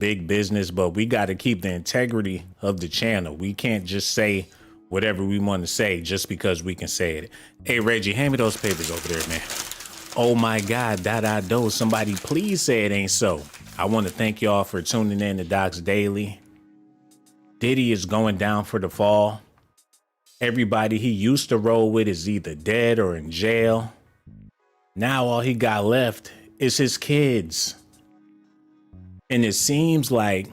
big business, but we got to keep the integrity of the channel. We can't just say whatever we want to say just because we can say it. Hey, Reggie, hand me those papers over there, man. Oh my God, do. Somebody please say it ain't so. I want to thank y'all for tuning in to Docs Daily. Diddy is going down for the fall. Everybody he used to roll with is either dead or in jail. Now all he got left is his kids. And it seems like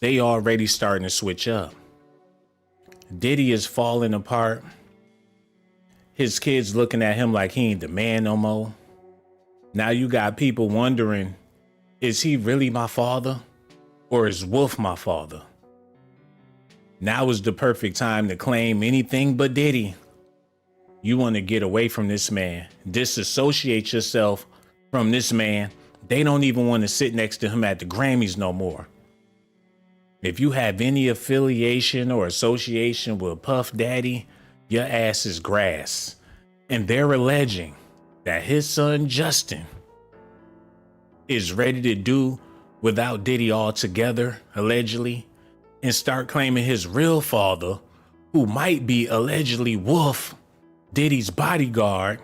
they already starting to switch up. Diddy is falling apart. His kids looking at him like he ain't the man no more. Now you got people wondering, is he really my father? Or is Wolf my father? Now is the perfect time to claim anything but Diddy. You want to get away from this man. Disassociate yourself from this man. They don't even want to sit next to him at the Grammys no more. If you have any affiliation or association with Puff Daddy, your ass is grass. And they're alleging that his son Justin is ready to do without Diddy altogether, allegedly, and start claiming his real father, who might be allegedly Wolf, Diddy's bodyguard.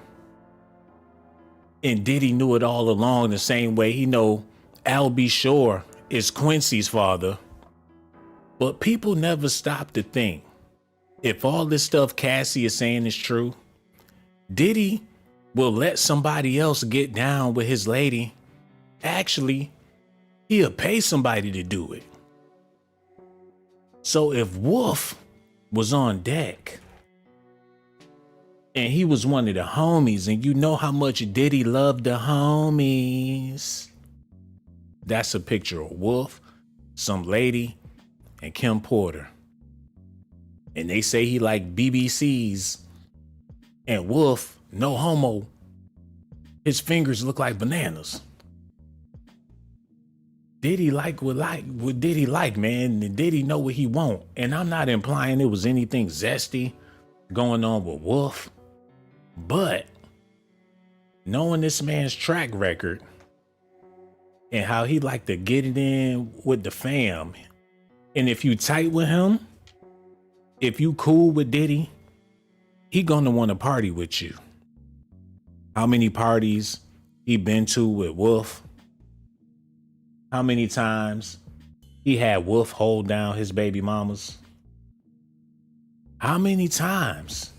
And Diddy knew it all along, the same way he know Al B. Shore is Quincy's father. But people never stop to think, if all this stuff Cassie is saying is true, Diddy will let somebody else get down with his lady. Actually, he'll pay somebody to do it. So if Wolf was on deck and he was one of the homies, and you know how much Diddy loved the homies, that's a picture of Wolf, some lady, and Kim Porter. And they say he like BBCs, and Wolf, no homo, his fingers look like bananas. Diddy like what Diddy like, man. And Diddy know what he want. And I'm not implying it was anything zesty going on with Wolf. But knowing this man's track record and how he like to get it in with the fam, and if you tight with him, if you cool with Diddy, he gonna want to party with you. How many parties he been to with Wolf? How many times he had Wolf hold down his baby mamas? How many times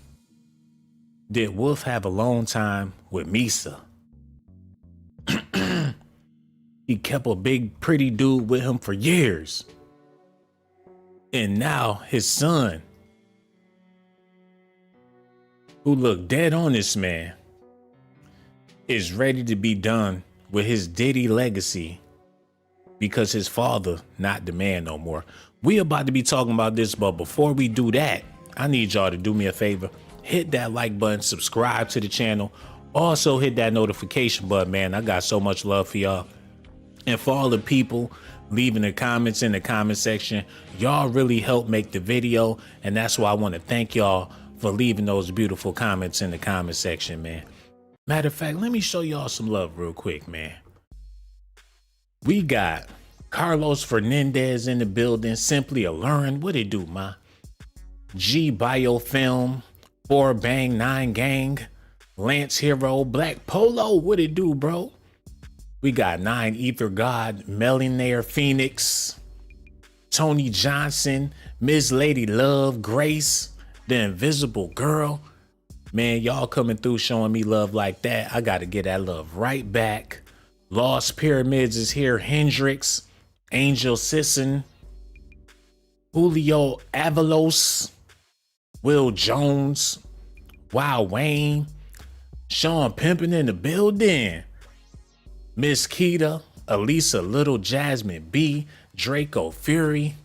did Wolf have alone time with Misa? He kept a big pretty dude with him for years. And now his son, who looked dead on this man, is ready to be done with his Diddy legacy because his father not the man no more. We about to be talking about this, but before we do that, I need y'all to do me a favor. Hit that like button, subscribe to the channel. Also hit that notification button, man. I got so much love for y'all. And for all the people leaving the comments in the comment section, y'all really help make the video. And that's why I want to thank y'all for leaving those beautiful comments in the comment section, man. Matter of fact, let me show y'all some love real quick, man. We got Carlos Fernandez in the building. Simply Alluring. What it do, ma? G Biofilm. 4 Bang 9 Gang. Lance Hero. Black Polo. What it do, bro? We got 9 Ether God. Millionaire Phoenix. Tony Johnson. Miss Lady Love. Grace. The Invisible Girl. Man, y'all coming through showing me love like that. I got to get that love right back. Lost Pyramids is here. Hendrix. Angel Sisson. Julio Avalos. Will Jones. Wow Wayne. Sean Pimpin in the building. Miss Keita. Elisa Little. Jasmine B. Draco Fury.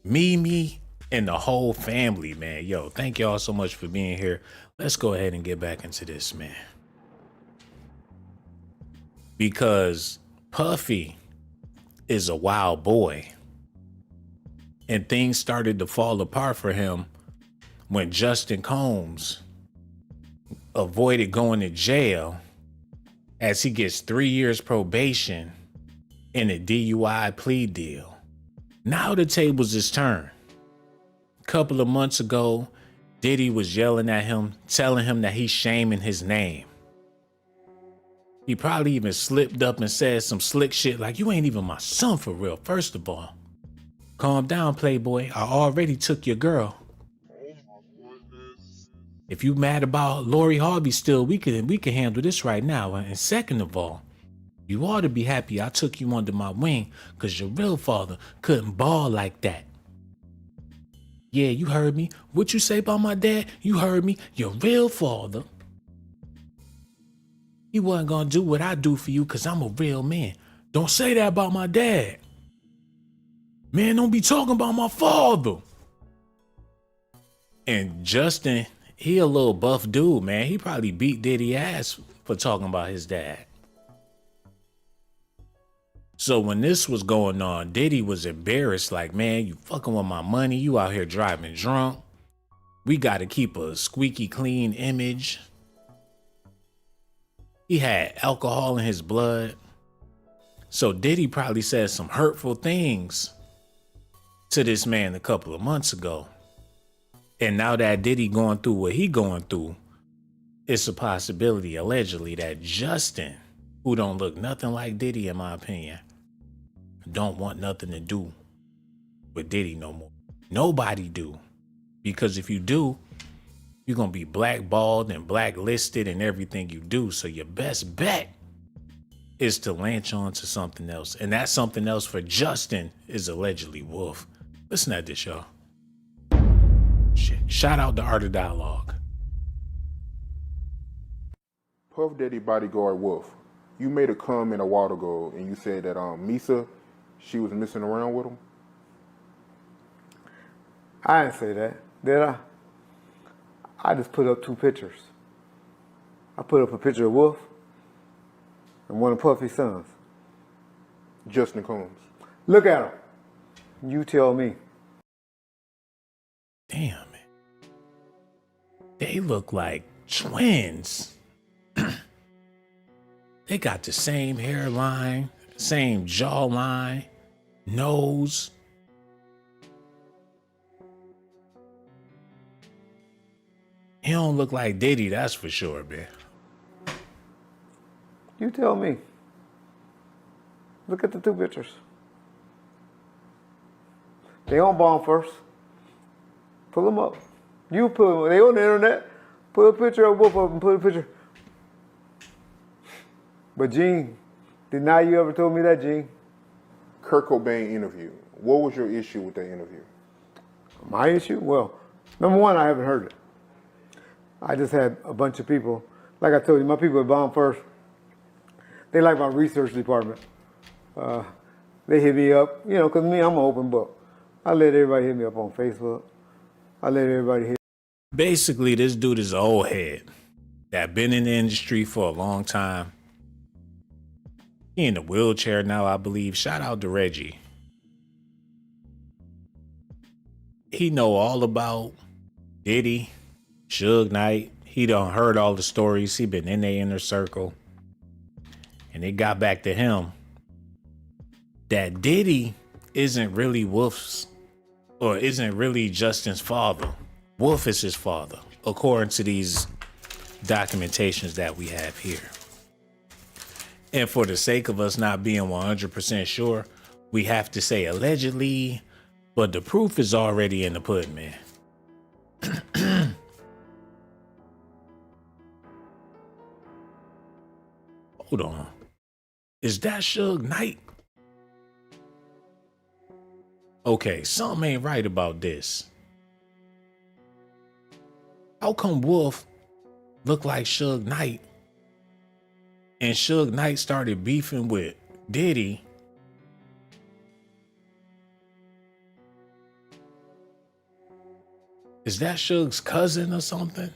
Mimi. And the whole family, man. Yo, thank y'all so much for being here. Let's go ahead and get back into this, man. Because Puffy is a wild boy. And things started to fall apart for him when Justin Combs avoided going to jail as he gets 3 years probation in a DUI plea deal. Now the tables is turned. A couple of months ago, Diddy was yelling at him, telling him that he's shaming his name. He probably even slipped up and said some slick shit like, you ain't even my son for real, first of all. Calm down, playboy. I already took your girl. If you mad about Lori Harvey still, we can handle this right now. And second of all, you ought to be happy I took you under my wing because your real father couldn't ball like that. Yeah, you heard me. What you say about my dad? You heard me. Your real father. He wasn't gonna do what I do for you because I'm a real man. Don't say that about my dad. Man, don't be talking about my father. And Justin, he a little buff dude, man. He probably beat Diddy ass for talking about his dad. So when this was going on, Diddy was embarrassed, like, man, you fucking with my money. You out here driving drunk. We got to keep a squeaky clean image. He had alcohol in his blood. So Diddy probably said some hurtful things to this man a couple of months ago. And now that Diddy going through what he going through, it's a possibility, allegedly, that Justin, who don't look nothing like Diddy in my opinion, don't want nothing to do with Diddy no more. Nobody do. Because if you do, you're going to be blackballed and blacklisted in everything you do. So your best bet is to latch on to something else. And that something else for Justin is allegedly Wolf. Listen at this, y'all. Shit. Shout out to Art of Dialogue. Puff Daddy bodyguard Wolf, you made a comment a while ago and you said that Misa, she was messing around with him. I didn't say that, did I? I just put up two pictures. I put up a picture of Wolf and one of Puffy's sons. Justin Combs. Look at them. You tell me. Damn it. They look like twins. They got the same hairline, same jawline, nose. He don't look like Diddy, that's for sure, man. You tell me. Look at the two pictures. They on Bomb first. Pull them up. You put them, they on the internet. Put a picture of both of them, put a picture. But Gene, deny you ever told me that, Gene? Kurt Cobain interview. What was your issue with that interview? My issue? Well, number one, I haven't heard it. I just had a bunch of people, like I told you, my people at Bomb First, they like my research department. They hit me up, you know, because me, I'm an open book. I let everybody hit me up on Facebook. I let everybody hit. Basically, this dude is an old head that been in the industry for a long time. He in a wheelchair now, I believe. Shout out to Reggie. He know all about Diddy, Shug Knight. He done heard all the stories. He been in their inner circle. And it got back to him that Diddy isn't really Wolf's, or isn't really Justin's father. Wolf is his father, according to these documentations that we have here. And for the sake of us not being 100% sure, we have to say allegedly, but the proof is already in the pudding, man. Hold on. Is that Shug Knight? Okay, something ain't right about this. How come Wolf look like Shug Knight and Shug Knight started beefing with Diddy? Is that Shug's cousin or something?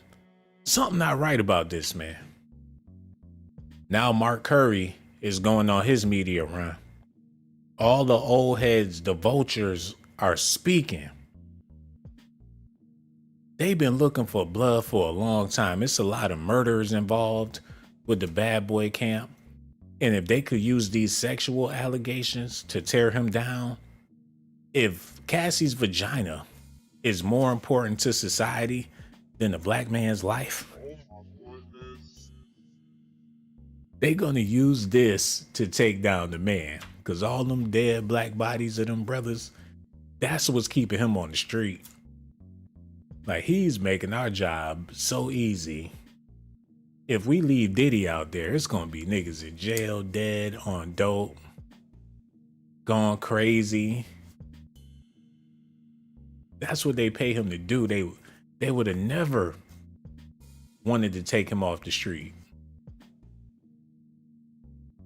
Something not right about this, man. Now Mark Curry is going on his media run. All the old heads, the vultures, are speaking. They've been looking for blood for a long time. It's a lot of murders involved with the bad boy camp. And if they could use these sexual allegations to tear him down, if Cassie's vagina is more important to society than a black man's life, they gonna use this to take down the man. Cause all them dead black bodies of them brothers, that's what's keeping him on the street. Like, he's making our job so easy. If we leave Diddy out there, it's gonna be niggas in jail, dead, on dope, gone crazy. That's what they pay him to do. They would have never wanted to take him off the street.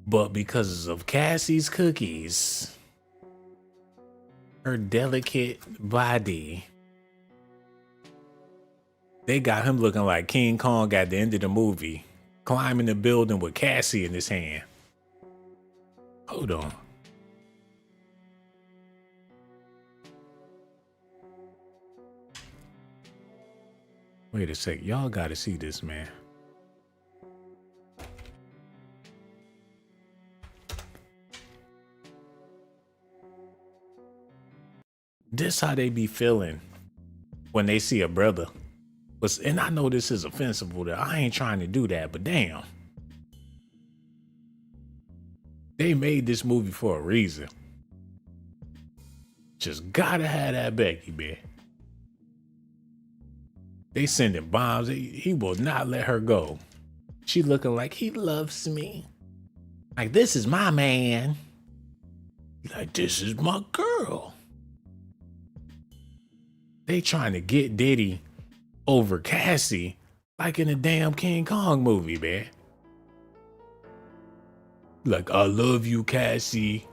But because of Cassie's cookies, her delicate body, they got him looking like King Kong at the end of the movie, climbing the building with Cassie in his hand. Hold on. Wait a sec. Y'all gotta see this, man. This how they be feeling when they see a brother. And I know this is offensive, that I ain't trying to do that, but damn. They made this movie for a reason. Just gotta have that Becky, man. They sending bombs. He will not let her go. She looking like he loves me. Like, this is my man. Like, this is my girl. They trying to get Diddy over Cassie like in a damn King Kong movie, man. Like, I love you, Cassie.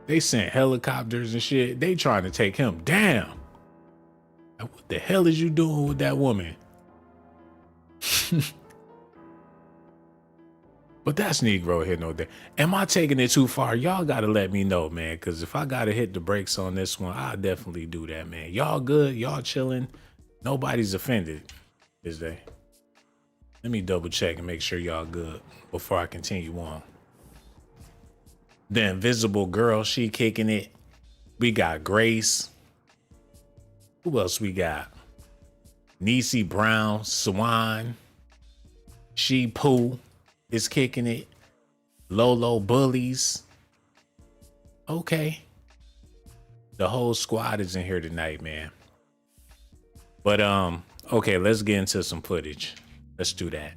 They sent helicopters and shit. They trying to take him down. Like, what the hell is you doing with that woman? But that's Negro here, no doubt. Am I taking it too far? Y'all gotta let me know, man. Cause if I gotta hit the brakes on this one, I'll definitely do that, man. Y'all good? Y'all chilling? Nobody's offended, is they? Let me double check and make sure y'all good before I continue on. The Invisible Girl, she kicking it. We got Grace. Who else we got? Niecy Brown, Swan. She Pooh is kicking it. Lolo Bullies. Okay. The whole squad is in here tonight, man. But okay, let's get into some footage. Let's do that.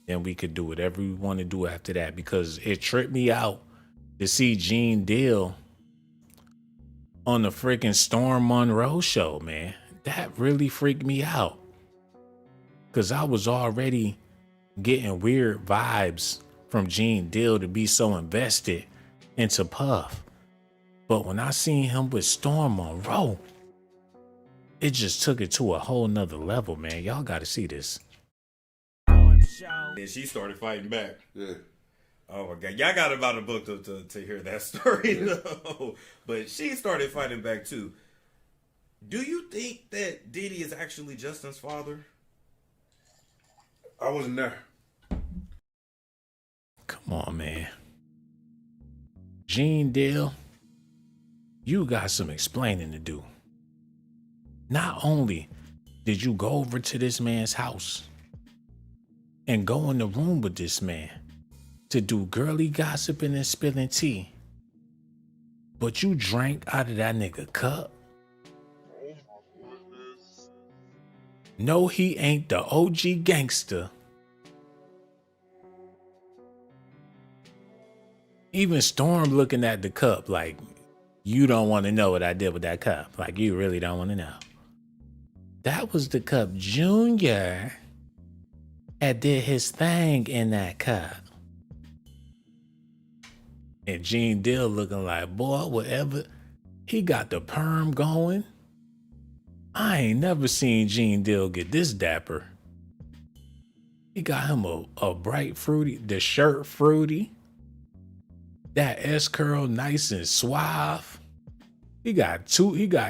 Then we could do whatever we want to do after that, because it tripped me out to see Gene Deal on the freaking Storm Monroe show, man. That really freaked me out. Cause I was already getting weird vibes from Gene Deal to be so invested into Puff. But when I seen him with Storm Monroe, it just took it to a whole nother level, man. Y'all gotta see this. And she started fighting back. Yeah. Oh my God. Y'all got about a book to hear that story, though. But she started fighting back too. Do you think that Diddy is actually Justin's father? I wasn't there. Come on, man. Gene Deal, you got some explaining to do. Not only did you go over to this man's house and go in the room with this man to do girly gossiping and spilling tea, but you drank out of that nigga cup. No, he ain't the OG gangster. Even Storm looking at the cup like, you don't want to know what I did with that cup. Like, you really don't want to know. That was the cup Junior had did his thing in that cup. And Gene Deal looking like, boy, whatever. He got the perm going. I ain't never seen Gene Deal get this dapper. He got him a bright fruity, the shirt fruity. That S-curl nice and suave. He got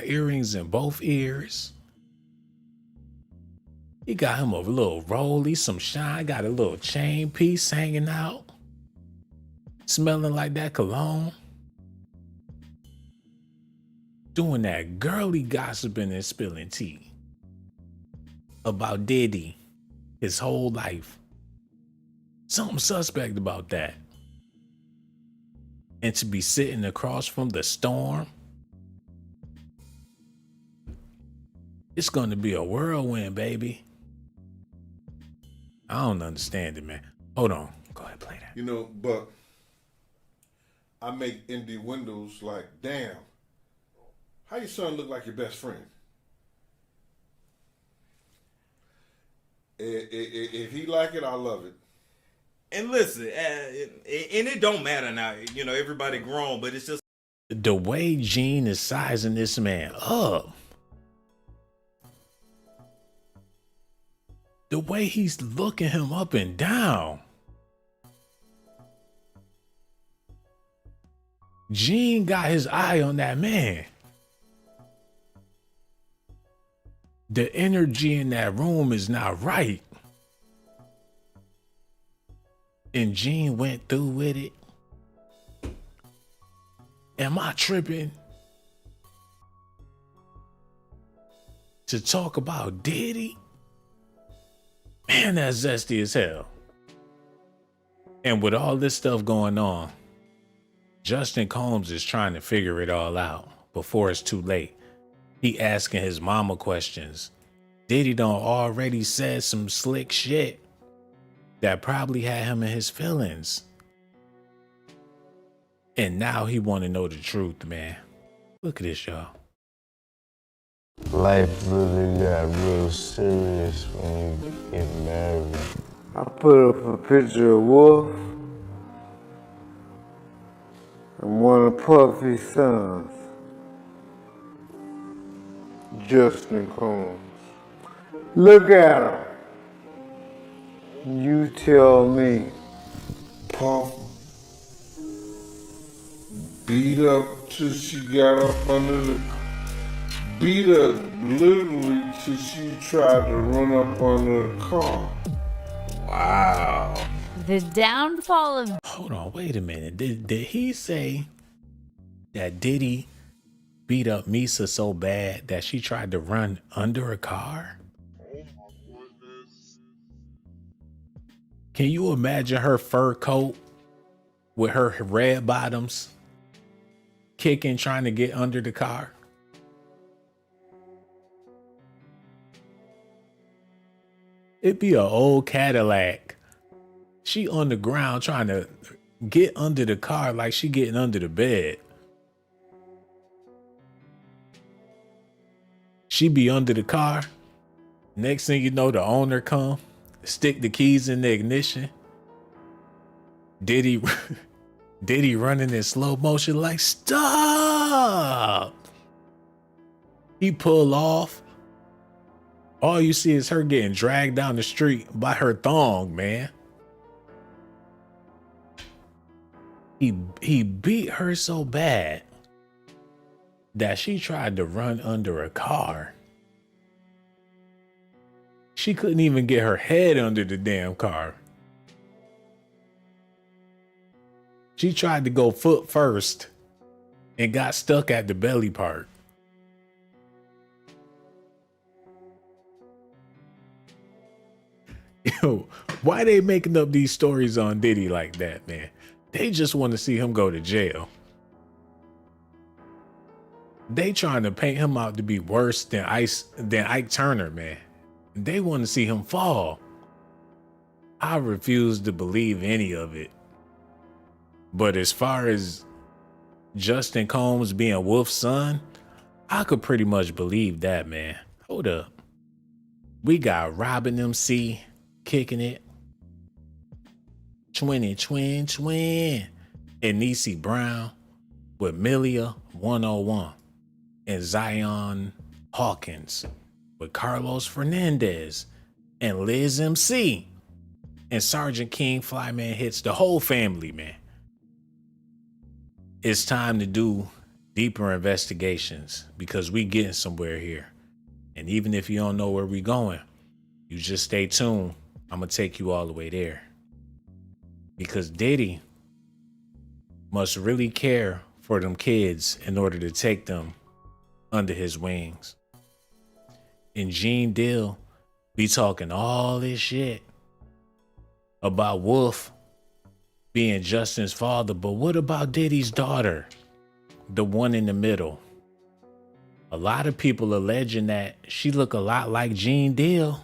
earrings in both ears. He got him a little rollie, some shine, got a little chain piece hanging out, smelling like that cologne. Doing that girly gossiping and spilling tea about Diddy, his whole life. Something suspect about that. And to be sitting across from the storm, it's going to be a whirlwind, baby. I don't understand it, man. Hold on. Go ahead, play that. You know, but I make indie windows like, damn, how your son look like your best friend? If he like it, I love it. And listen, and it don't matter now. You know, everybody grown, but it's just The way Gene is sizing this man up. The way he's looking him up and down. Gene got his eye on that man. The energy in that room is not right. And Gene went through with it. Am I tripping to talk about Diddy? Man, that's zesty as hell. And with all this stuff going on, Justin Combs is trying to figure it all out before it's too late. He asking his mama questions. Diddy done already said some slick shit that probably had him in his feelings. And now he want to know the truth, man. Look at this, y'all. Life really got real serious when you get married. I put up a picture of Wolf and one of Puffy's sons. Justin Combs. Look at him. You tell me. Puff beat up till she got up under the... Beat her literally till she tried to run up under the car. Wow. The downfall of... Hold on, wait a minute. Did he say that Diddy beat up Misa so bad that she tried to run under a car? Can you imagine her fur coat with her red bottoms kicking, trying to get under the car? It'd be an old Cadillac. She on the ground trying to get under the car like she getting under the bed. She be under the car. Next thing you know, the owner come, stick the keys in the ignition. Diddy running in slow motion like, stop. He pull off. All you see is her getting dragged down the street by her thong, man. He beat her so bad that she tried to run under a car. She couldn't even get her head under the damn car. She tried to go foot first and got stuck at the belly part. Yo, why they making up these stories on Diddy like that, man? They just want to see him go to jail. They trying to paint him out to be worse than Ike Turner, man. They want to see him fall. I refuse to believe any of it. But as far as Justin Combs being Wolf's son, I could pretty much believe that, man. Hold up. We got Robin MC kicking it. Twin. And Niecy Brown with Milia 101. And Zion Hawkins with Carlos Fernandez and Liz MC. And Sergeant King Flyman hits the whole family, man. It's time to do deeper investigations because we getting somewhere here. And even if you don't know where we going, You just stay tuned. I'm going to take you all the way there. Because Diddy must really care for them kids in order to take them under his wings. And Gene Deal be talking all this shit about Wolf being Justin's father, but what about Diddy's daughter? The one in the middle. A lot of people alleging that she look a lot like Gene Deal.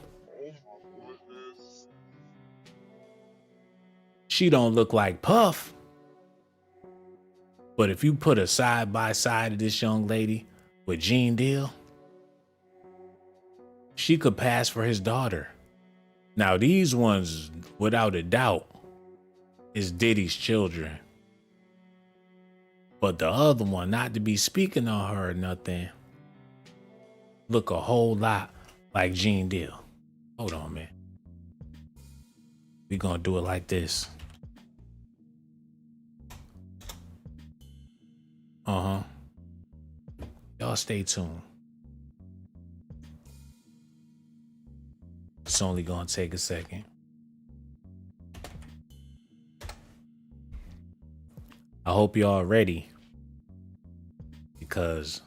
She don't look like Puff. But if you put a side by side of this young lady with Gene Deal, she could pass for his daughter. Now these ones, without a doubt, is Diddy's children. But the other one, not to be speaking on her or nothing, look a whole lot like Gene Deal. Hold on, man. We gonna do it like this. Y'all stay tuned. It's only gonna take a second. I hope y'all ready, because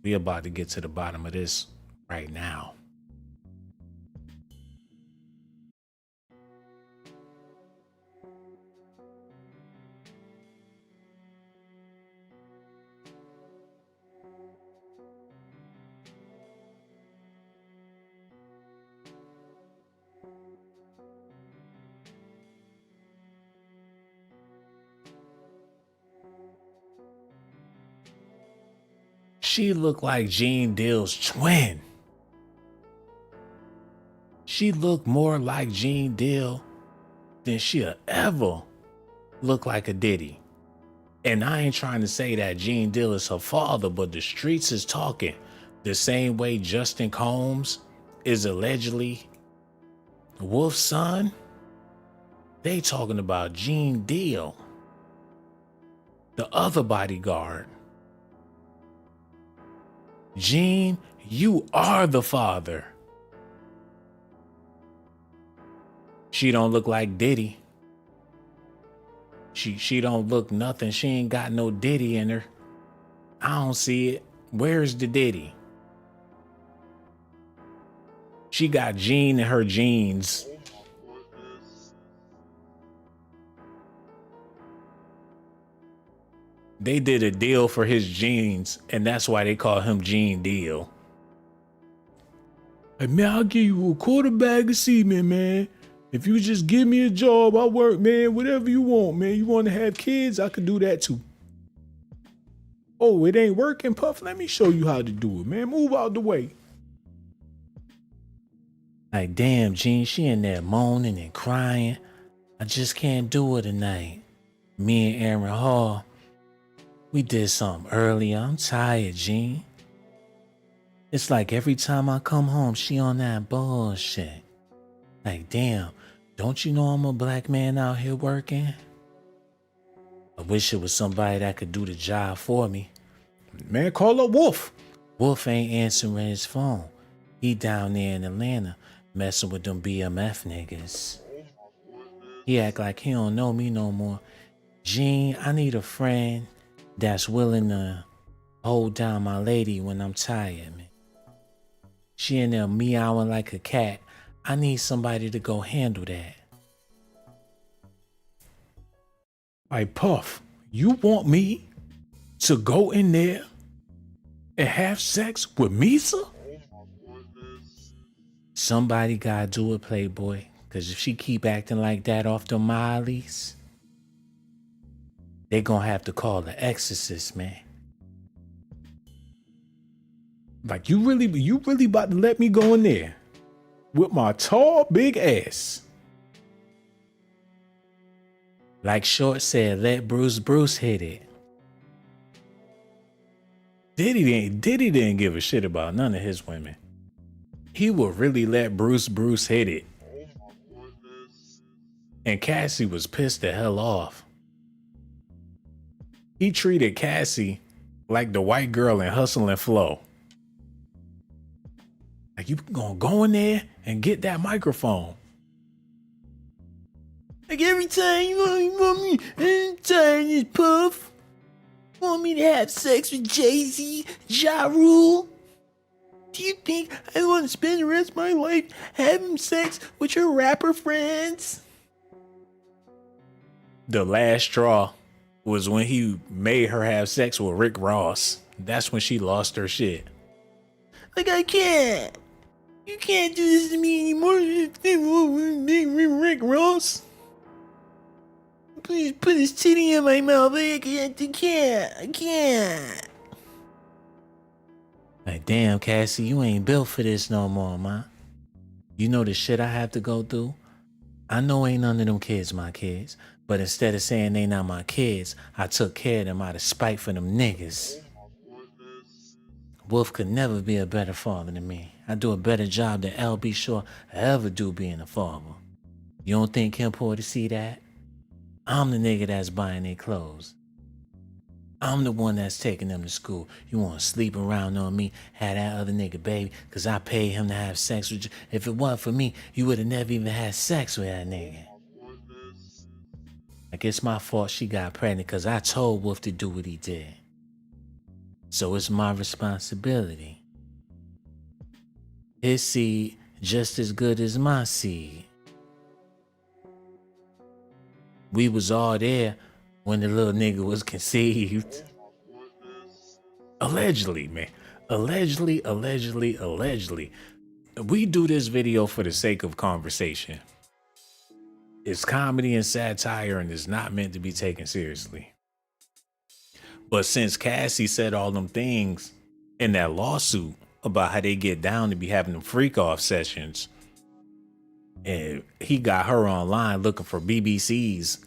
we about to get to the bottom of this right now. She looked like Gene Deal's twin. She looked more like Gene Deal than she'll ever look like a Diddy. And I ain't trying to say that Gene Deal is her father, but the streets is talking the same way Justin Combs is allegedly Wolf's son. They talking about Gene Deal, the other bodyguard. Gene, you are the father. She don't look like Diddy. She don't look nothing. She ain't got no Diddy in her. I don't see it. Where's the Diddy? She got Gene in her jeans. They did a deal for his jeans, and that's why they call him Gene Deal. Hey, man, I'll give you a quarter bag of cement, man. If you just give me a job, I'll work, man. Whatever you want, man. You want to have kids, I could do that too. Oh, it ain't working, Puff? Let me show you how to do it, man. Move out the way. Like, damn, Gene, she in there moaning and crying. I just can't do it tonight. Me and Aaron Hall, we did something earlier. I'm tired, Gene. It's like every time I come home, she on that bullshit. Like, damn, don't you know I'm a black man out here working? I wish it was somebody that could do the job for me. Man, call up Wolf. Wolf ain't answering his phone. He down there in Atlanta messing with them BMF niggas. He act like he don't know me no more. Gene, I need a friend that's willing to hold down my lady when I'm tired, man. She in there meowing like a cat. I need somebody to go handle that. Like, Puff, you want me to go in there and have sex with Misa? Somebody gotta do it, Playboy. Cause if she keep acting like that off the Miley's, they gonna have to call the exorcist, man. Like, you really about to let me go in there with my tall, big ass? Like Short said, let Bruce hit it. Diddy didn't give a shit about none of his women. He would really let Bruce hit it. And Cassie was pissed the hell off. He treated Cassie like the white girl in Hustle and Flow. Like, Like, you gonna go in there and get that microphone. Like, every time you want me to turn this puff, want me to have sex with Jay-Z, Ja Rule? Do you think I want to spend the rest of my life having sex with your rapper friends? The last straw was when he made her have sex with Rick Ross. That's when she lost her shit. Like, I can't. You can't do this to me anymore. Rick Ross. Please put his titty in my mouth. I can't. Like, damn, Cassie, you ain't built for this no more, man. You know the shit I have to go through? I know ain't none of them kids my kids, but instead of saying they not my kids, I took care of them out of spite for them niggas. Wolf could never be a better father than me. I do a better job than L.B. Shaw ever do being a father. You don't think Kim Porter see that? I'm the nigga that's buying their clothes. I'm the one that's taking them to school. You want to sleep around on me, have that other nigga baby, because I paid him to have sex with you. If it wasn't for me, you would have never even had sex with that nigga. Like, it's my fault she got pregnant because I told Wolf to do what he did. So it's my responsibility. His seed just as good as my seed. We was all there when the little nigga was conceived. Allegedly, man. Allegedly. We do this video for the sake of conversation. It's comedy and satire and it's not meant to be taken seriously. But since Cassie said all them things in that lawsuit about how they get down to be having them freak off sessions, and he got her online looking for BBCs,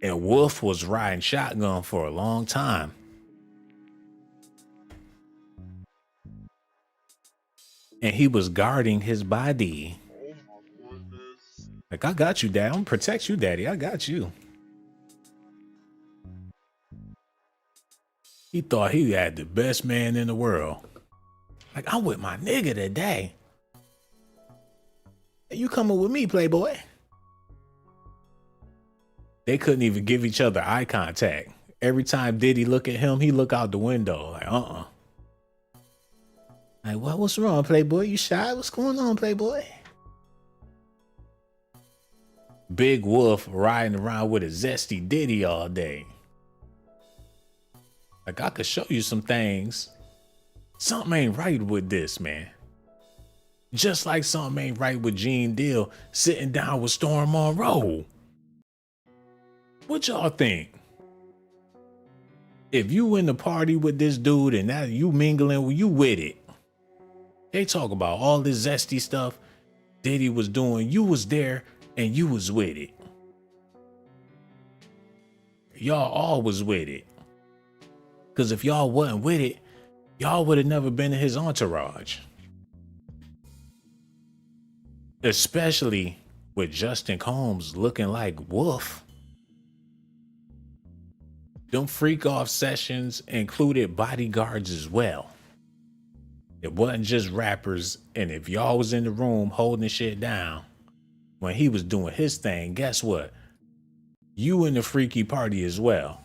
and Wolf was riding shotgun for a long time. And he was guarding his body. Like, I got you, Dad. I'm gonna protect you, Daddy. I got you. He thought he had the best man in the world. Like, I'm with my nigga today. Hey, you coming with me, Playboy? They couldn't even give each other eye contact. Every time Diddy look at him, he look out the window. Like, Like, what's wrong, Playboy? You shy? What's going on, Playboy? Big Wolf riding around with a Zesty Diddy all day. Like, I could show you some things. Something ain't right with this, man. Just like something ain't right with Gene Deal sitting down with Storm Monroe. What y'all think? If you in the party with this dude and now you mingling, you with it. They talk about all this Zesty stuff Diddy was doing. You was there and you was with it. Y'all all was with it. Because if y'all wasn't with it, y'all would have never been in his entourage. Especially with Justin Combs looking like Wolf. Them freak off sessions included bodyguards as well. It wasn't just rappers, and if y'all was in the room holding shit down when he was doing his thing, guess what? You in the freaky party as well.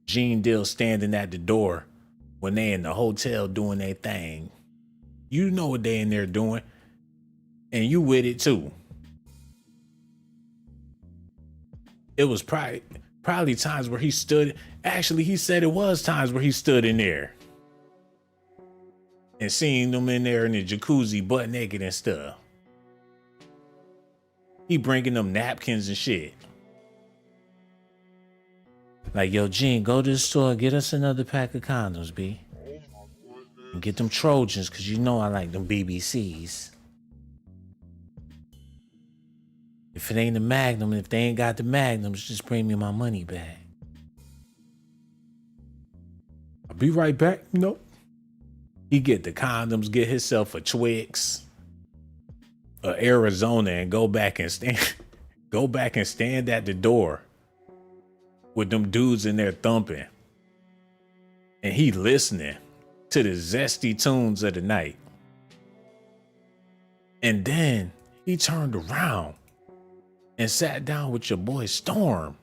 Gene Deal standing at the door when they in the hotel doing their thing. You know what they in there doing, and you with it too. It was probably times where he stood. Actually, he said it was times where he stood in there and seeing them in there in the jacuzzi butt naked and stuff. He bringing them napkins and shit. Like, yo, Gene, go to the store, get us another pack of condoms, B. And get them Trojans, because you know I like them BBCs. If it ain't the Magnum, if they ain't got the Magnums, just bring me my money back. I'll be right back, you know. He get the condoms, get himself a Twix, a Arizona, and go back and stand at the door with them dudes in there thumping. And he listening. to the Zesty tunes of the night. And then he turned around and sat down with your boy Storm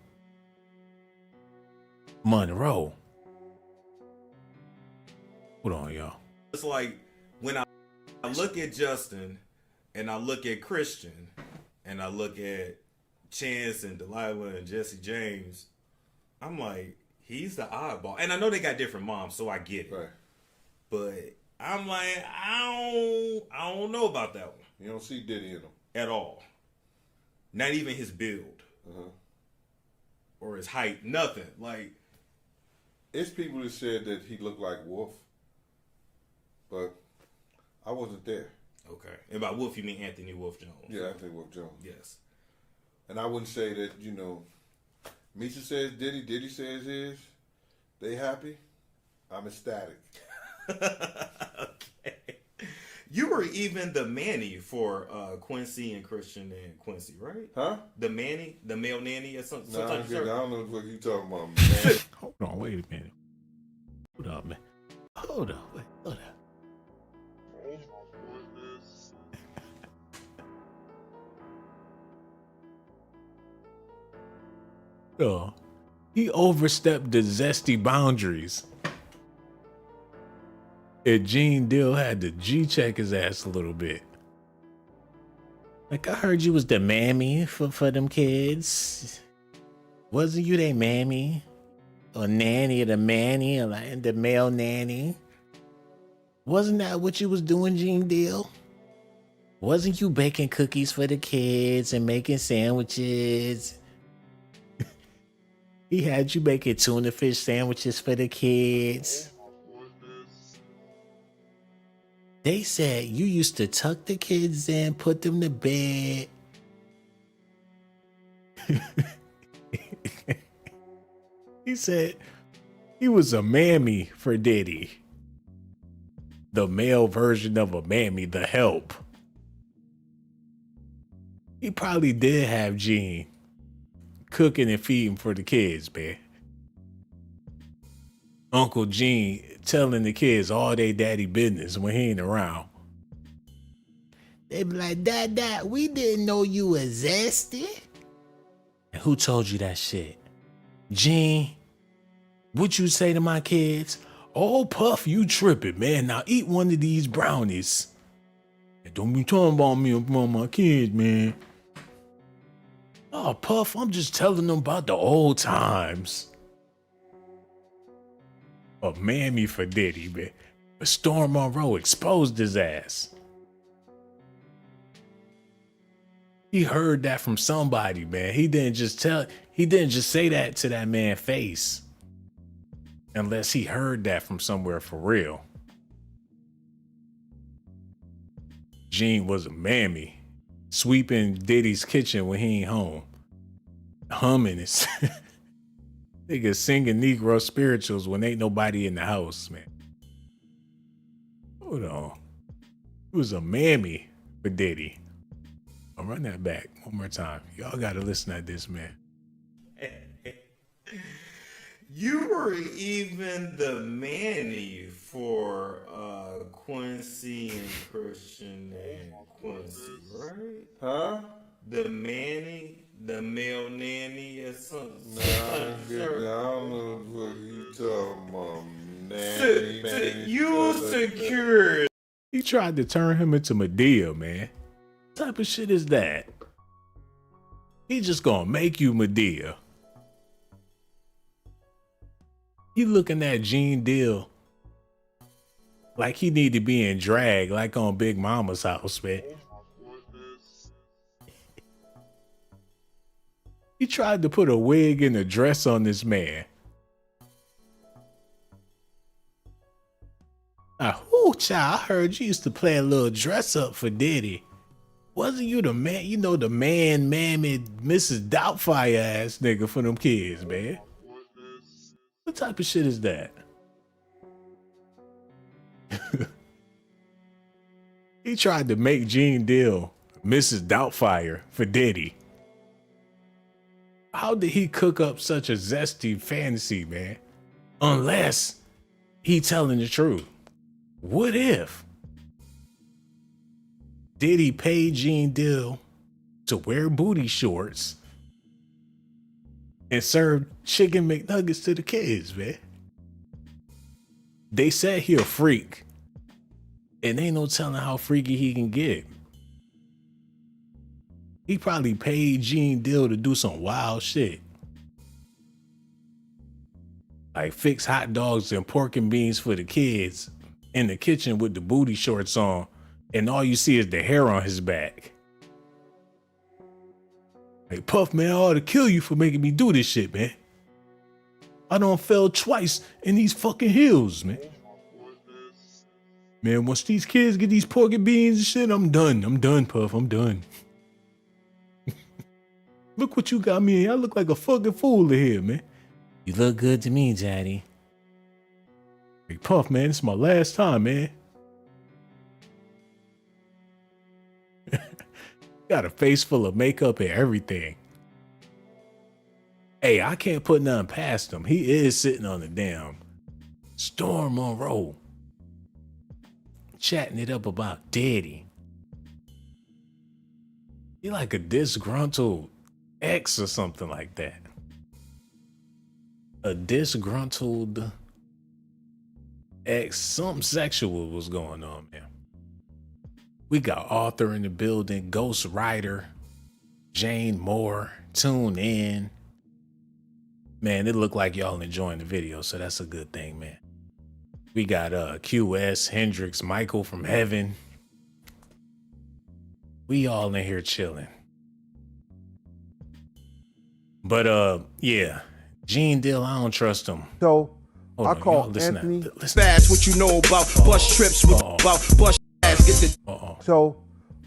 Monroe. Hold on, y'all. It's like when I look at Justin and I look at Christian and I look at Chance and Delilah and Jesse James, I'm like, he's the oddball. And I know they got different moms, so I get it. Right. But I'm like, I don't know about that one. You don't see Diddy in him. At all. Not even his build. Uh-huh. Or his height. Nothing. Like, It's people that said that he looked like Wolf, but I wasn't there. okay. And by Wolf, you mean Anthony Wolf Jones. Yeah, Anthony Wolf Jones. Yes. And I wouldn't say that, Misa says Diddy says his. They happy? I'm ecstatic. Okay. You were even the Manny for Quincy and Christian and Quincy, right? Huh? The Manny? The male nanny or something? Nah, I Sometimes don't know what you talking about, man. Hold on, wait a minute. Hold up, man. Hold on, wait, hold up. Oh, he overstepped the Zesty boundaries. And Gene Dill had to G-check his ass a little bit. Like, I heard you was the mammy for them kids. Wasn't you their mammy? Or nanny or the manny or like the male nanny? Wasn't that what you was doing, Gene Dill? Wasn't you baking cookies for the kids and making sandwiches? He had you making tuna fish sandwiches for the kids. They said you used to tuck the kids in, put them to bed. He said he was a mammy for Diddy. The male version of a mammy, the help. He probably did have Gene cooking and feeding for the kids, man. Uncle Gene telling the kids all they daddy business when he ain't around. They be like, Dad, we didn't know you were Zesty. And who told you that shit? Gene, what you say to my kids? Oh, Puff, you tripping, man. Now eat one of these brownies. And don't be talking about me about my kids, man. Oh, Puff, I'm just telling them about the old times. A mammy for Diddy, man. But Storm Monroe exposed his ass. He heard that from somebody, man. He didn't just say that to that man's face. Unless he heard that from somewhere for real. Gene was a mammy, sweeping Diddy's kitchen when he ain't home. Humming his nigga singing Negro spirituals when ain't nobody in the house, man. Hold on. He was a mammy for Diddy. I'll run that back one more time. Y'all gotta listen to this, man. You were even the Manny for Quincy and Christian and Quincy, right? Huh? The Manny, the male nanny or something. Nah, I don't know what you talking about, nanny. You secured. He tried to turn him into Medea, man. What type of shit is that? He just gonna make you Medea. He looking at Gene Dill like he need to be in drag, like on Big Mama's house, man. He tried to put a wig and a dress on this man. Child, I heard you used to play a little dress up for Diddy. Wasn't you the man, the man, mammy, Mrs. Doubtfire ass nigga for them kids, man? What type of shit is that? He tried to make Gene Dill Mrs. Doubtfire for Diddy. How did he cook up such a zesty fantasy, man? Unless he telling the truth. What if Diddy paid Gene Deal to wear booty shorts and serve chicken McNuggets to the kids, man? They said he a freak, and ain't no telling how freaky he can get. He probably paid Gene Deal to do some wild shit. Like fix hot dogs and pork and beans for the kids in the kitchen with the booty shorts on, and all you see is the hair on his back. Like, Puff, man, I ought to kill you for making me do this shit, man. I done fell twice in these fucking hills, man. Man, once these kids get these pork and beans and shit, I'm done. I'm done, Puff. I'm done. Look what you got me in. I look like a fucking fool in here, man. You look good to me, Daddy. Hey, Puff, man, this is my last time, man. Got a face full of makeup and everything. Hey, I can't put nothing past him. He is sitting on the damn Storm Monroe, chatting it up about Diddy. He like a disgruntled ex or something like that. A disgruntled ex, something sexual was going on, man. We got Arthur in the building, Ghost Rider, Jane Moore, tune in. Man, it looked like y'all enjoying the video, so that's a good thing, man. We got QS, Hendrix, Michael from Heaven. We all in here chilling. But yeah, Gene Deal, I don't trust him. So Hold I on, call y'all listen Anthony. Fast, what you know about bus trips with about bus ass get the So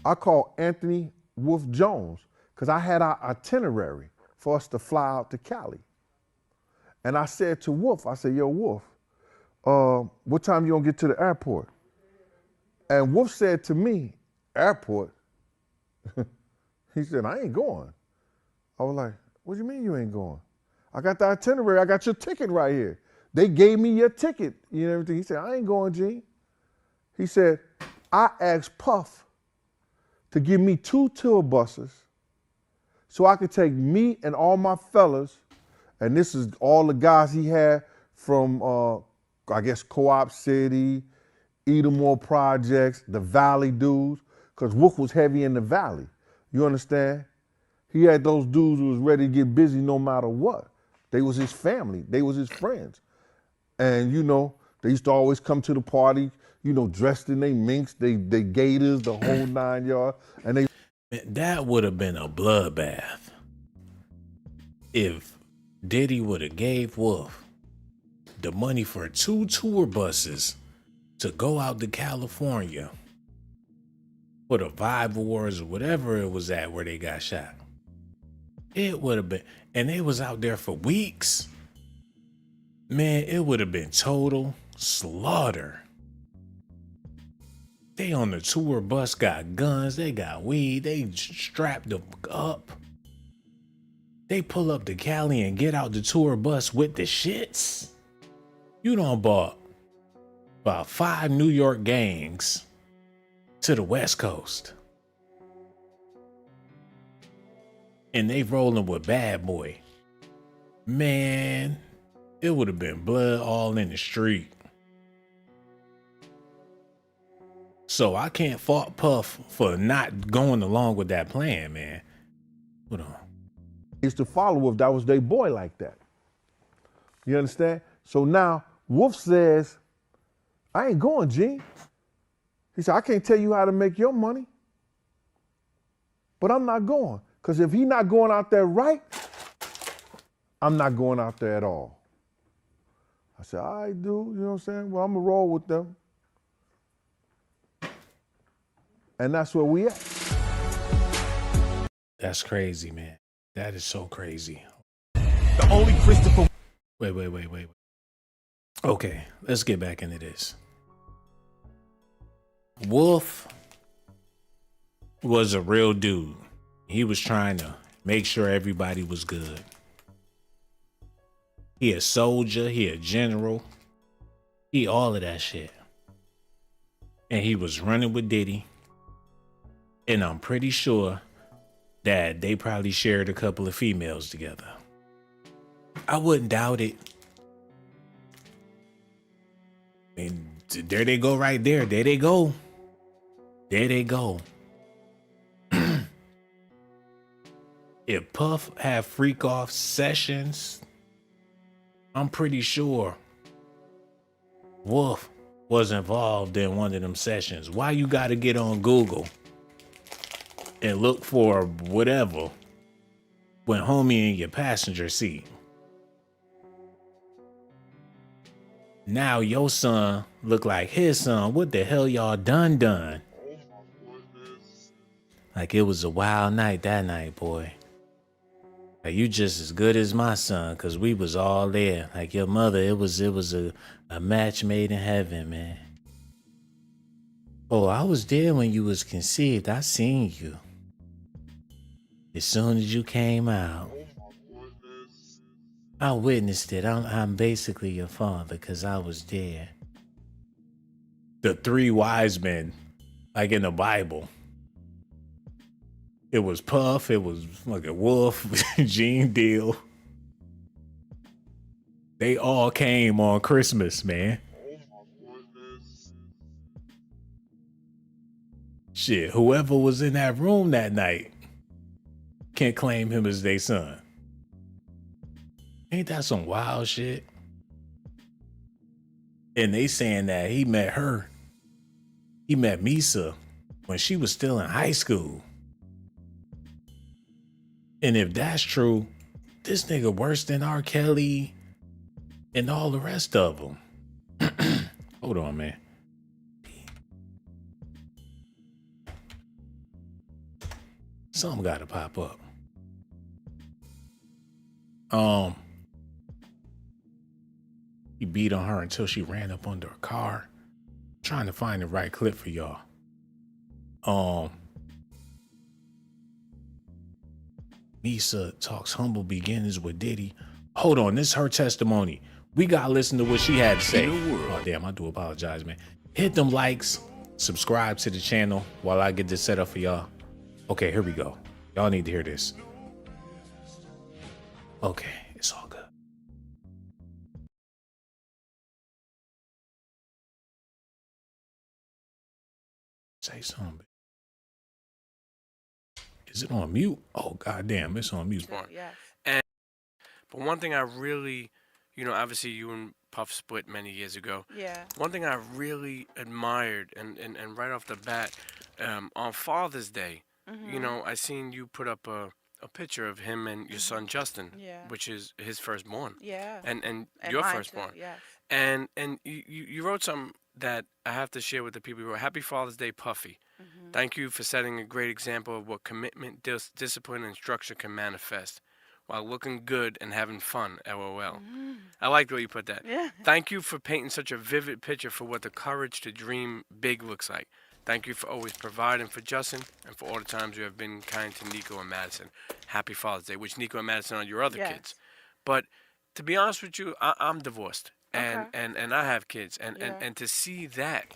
I call Anthony Wolf Jones because I had our itinerary for us to fly out to Cali. And I said to Wolf, I said, yo, Wolf, what time you gonna get to the airport? And Wolf said to me, airport? He said, I ain't going. I was like, what do you mean you ain't going? I got the itinerary, I got your ticket right here. They gave me your ticket, you know, everything. He said, I ain't going, Gene. He said, I asked Puff to give me 2 tour buses so I could take me and all my fellas, and this is all the guys he had from, I guess, Co-op City, Edomore Projects, the Valley dudes, because Wolf was heavy in the Valley. You understand? He had those dudes who was ready to get busy no matter what. They was his family. They was his friends. And, you know, they used to always come to the party, you know, dressed in they minks, they gators, the whole 9 yards. And they... Man, that would have been a bloodbath if Diddy would have gave Wolf the money for 2 tour buses to go out to California for the Vibe Awards or whatever it was at where they got shot. It would have been, and they was out there for weeks. Man, it would have been total slaughter. They on the tour bus got guns, they got weed, they strapped them up. They pull up to Cali and get out the tour bus with the shits. You done bought about 5 New York gangs to the West Coast. And they rolling with Bad Boy. Man, it would have been blood all in the street. So I can't fault Puff for not going along with that plan, man. Hold on. used to follow Wolf. That was their boy like that. You understand? So now Wolf says, I ain't going, Gene. He said, I can't tell you how to make your money, but I'm not going. Because if he not going out there right, I'm not going out there at all. I said, all right, dude, you know what I'm saying? Well, I'm going to roll with them. And that's where we at. That's crazy, man. That is so crazy. The only Christopher. Wait. Okay, let's get back into this. Wolf was a real dude. He was trying to make sure everybody was good. He a soldier, he a general, he all of that shit. and he was running with Diddy. And I'm pretty sure that they probably shared a couple of females together. I wouldn't doubt it. And there they go right there. There they go. There they go. If Puff had freak off sessions, I'm pretty sure Wolf was involved in one of them sessions. Why you gotta get on Google and look for whatever when homie in your passenger seat? Now your son look like his son. What the hell y'all done? Like it was a wild night that night, boy. Like you just as good as my son, cause we was all there. Like your mother, it was a match made in heaven, man. Oh, I was there when you was conceived. I seen you. As soon as you came out, I witnessed it. I'm basically your father, cause I was there. The three wise men, like in the Bible. It was Puff, it was like a Wolf, Gene Deal. They all came on Christmas, man. Shit, whoever was in that room that night can't claim him as their son. Ain't that some wild shit? And they saying that he met Misa when she was still in high school. And if that's true, this nigga worse than R. Kelly and all the rest of them. Hold on, man. Something gotta pop up. He beat on her until she ran up under a car. I'm trying to find the right clip for y'all. Misa talks humble beginnings with Diddy. Hold on, this is her testimony. We gotta listen to what she had to say. Oh damn, I do apologize, man. Hit them likes, subscribe to the channel while I get this set up for y'all. Okay, here we go. Y'all need to hear this. Okay, it's all good. Say something. Is it on mute? Oh goddamn, it's on mute. Yes. But one thing I really, obviously you and Puff split many years ago. Yeah. One thing I really admired and right off the bat, on Father's Day, I seen you put up a picture of him and your son Justin, which is his firstborn. Yeah. And your firstborn. Yes. And you wrote something that I have to share with the people. You wrote, "Happy Father's Day, Puffy. Thank you for setting a great example of what commitment, discipline, and structure can manifest while looking good and having fun, LOL." I like the way you put that. Yeah. Thank you for painting such a vivid picture for what the courage to dream big looks like. Thank you for always providing for Justin and for all the times you have been kind to Nico and Madison. Happy Father's Day, which Nico and Madison are your other kids. But to be honest with you, I'm divorced and I have kids. And to see that,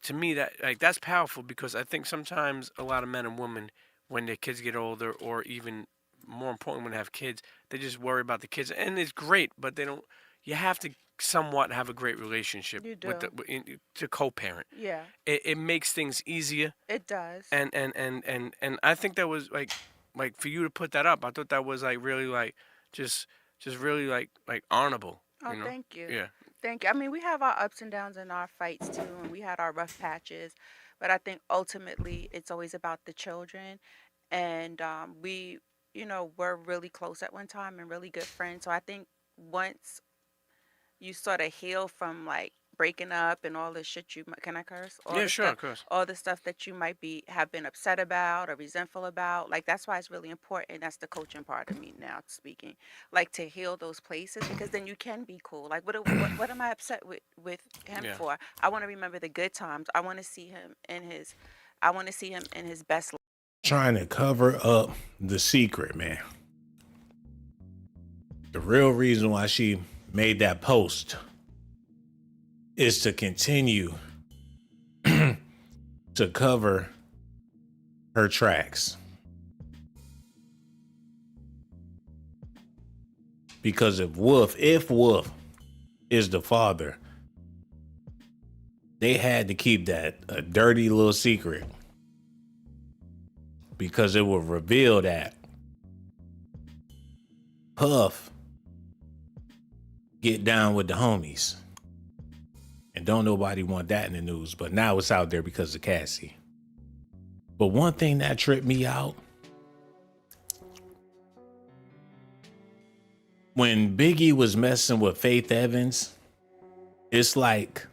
to me, that's powerful, because I think sometimes a lot of men and women, when their kids get older, or even more important, when they have kids, they just worry about the kids. And it's great, but they don't. You have to somewhat have a great relationship to co-parent. Yeah. It makes things easier. It does. And I think that was like for you to put that up, I thought that was really just really honorable. Oh, thank you. Yeah. Thank you. I mean, we have our ups and downs in our fights too, and we had our rough patches, but I think ultimately it's always about the children, and we, were really close at one time and really good friends. So I think once you sort of heal from breaking up and all the shit can I curse? Yeah, sure, of course. All the stuff that you might have been upset about or resentful about. That's why it's really important. That's the coaching part of me now speaking. To heal those places, because then you can be cool. What am I upset with him for? I want to remember the good times. I want to see him in his best life. Trying to cover up the secret, man. The real reason why she made that post is to continue to to cover her tracks. Because if Wolf is the father, they had to keep that a dirty little secret. Because it will reveal that Puff get down with the homies. And don't nobody want that in the news. But now it's out there because of Cassie. But one thing that tripped me out, when Biggie was messing with Faith Evans, it's like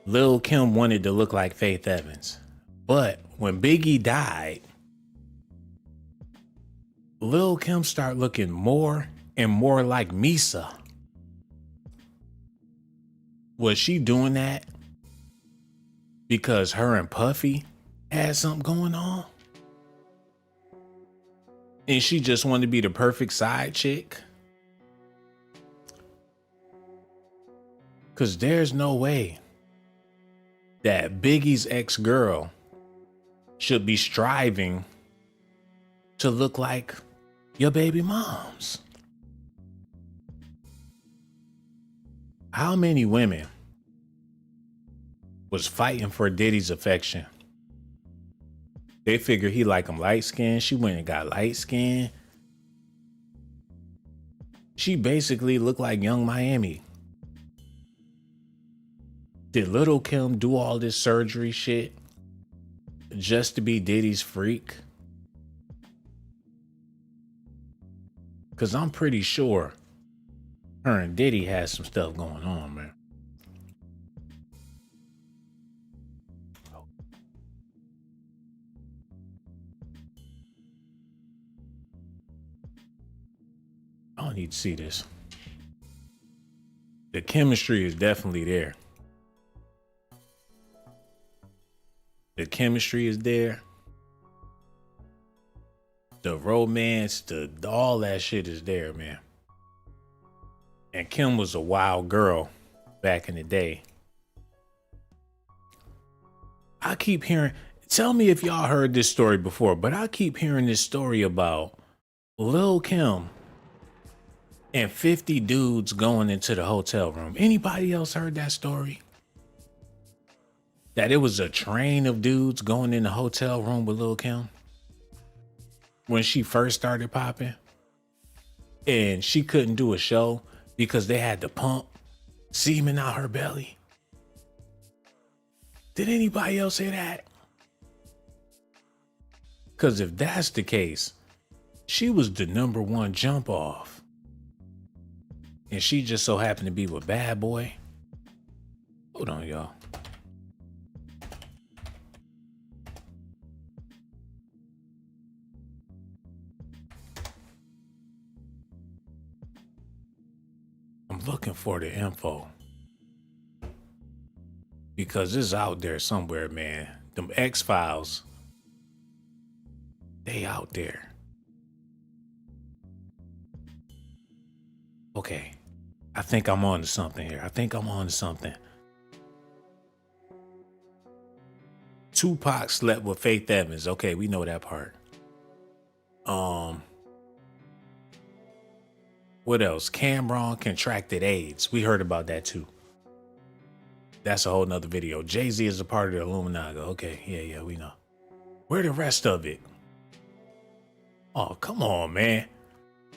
Lil Kim wanted to look like Faith Evans. But when Biggie died, Lil Kim started looking more and more like Misa. Was she doing that because her and Puffy had something going on? And she just wanted to be the perfect side chick? Because there's no way that Biggie's ex-girl should be striving to look like your baby moms. How many women was fighting for Diddy's affection? They figure he like them light skinned. She went and got light skinned. She basically looked like Young Miami. Did Lil Kim do all this surgery shit just to be Diddy's freak? Because I'm pretty sure her and Diddy has some stuff going on, man. I don't need to see this. The chemistry is definitely there. The chemistry is there. The romance, all that shit is there, man. And Kim was a wild girl back in the day. I keep hearing, tell me if y'all heard this story before, but I keep hearing this story about Lil Kim and 50 dudes going into the hotel room. Anybody else heard that story? That it was a train of dudes going in the hotel room with Lil Kim when she first started popping, and she couldn't do a show because they had to pump semen out her belly. Did anybody else hear that? Because if that's the case, she was the #1 jump off. And she just so happened to be with Bad Boy. Hold on, y'all. I'm looking for the info. Because it's out there somewhere, man. Them X-Files, they out there. Okay. I think I'm on to something here. Tupac slept with Faith Evans. Okay, we know that part. What else? Cameron contracted AIDS. We heard about that too. That's a whole nother video. Jay-Z is a part of the Illuminati. Okay, yeah, we know. Where the rest of it? Oh, come on, man.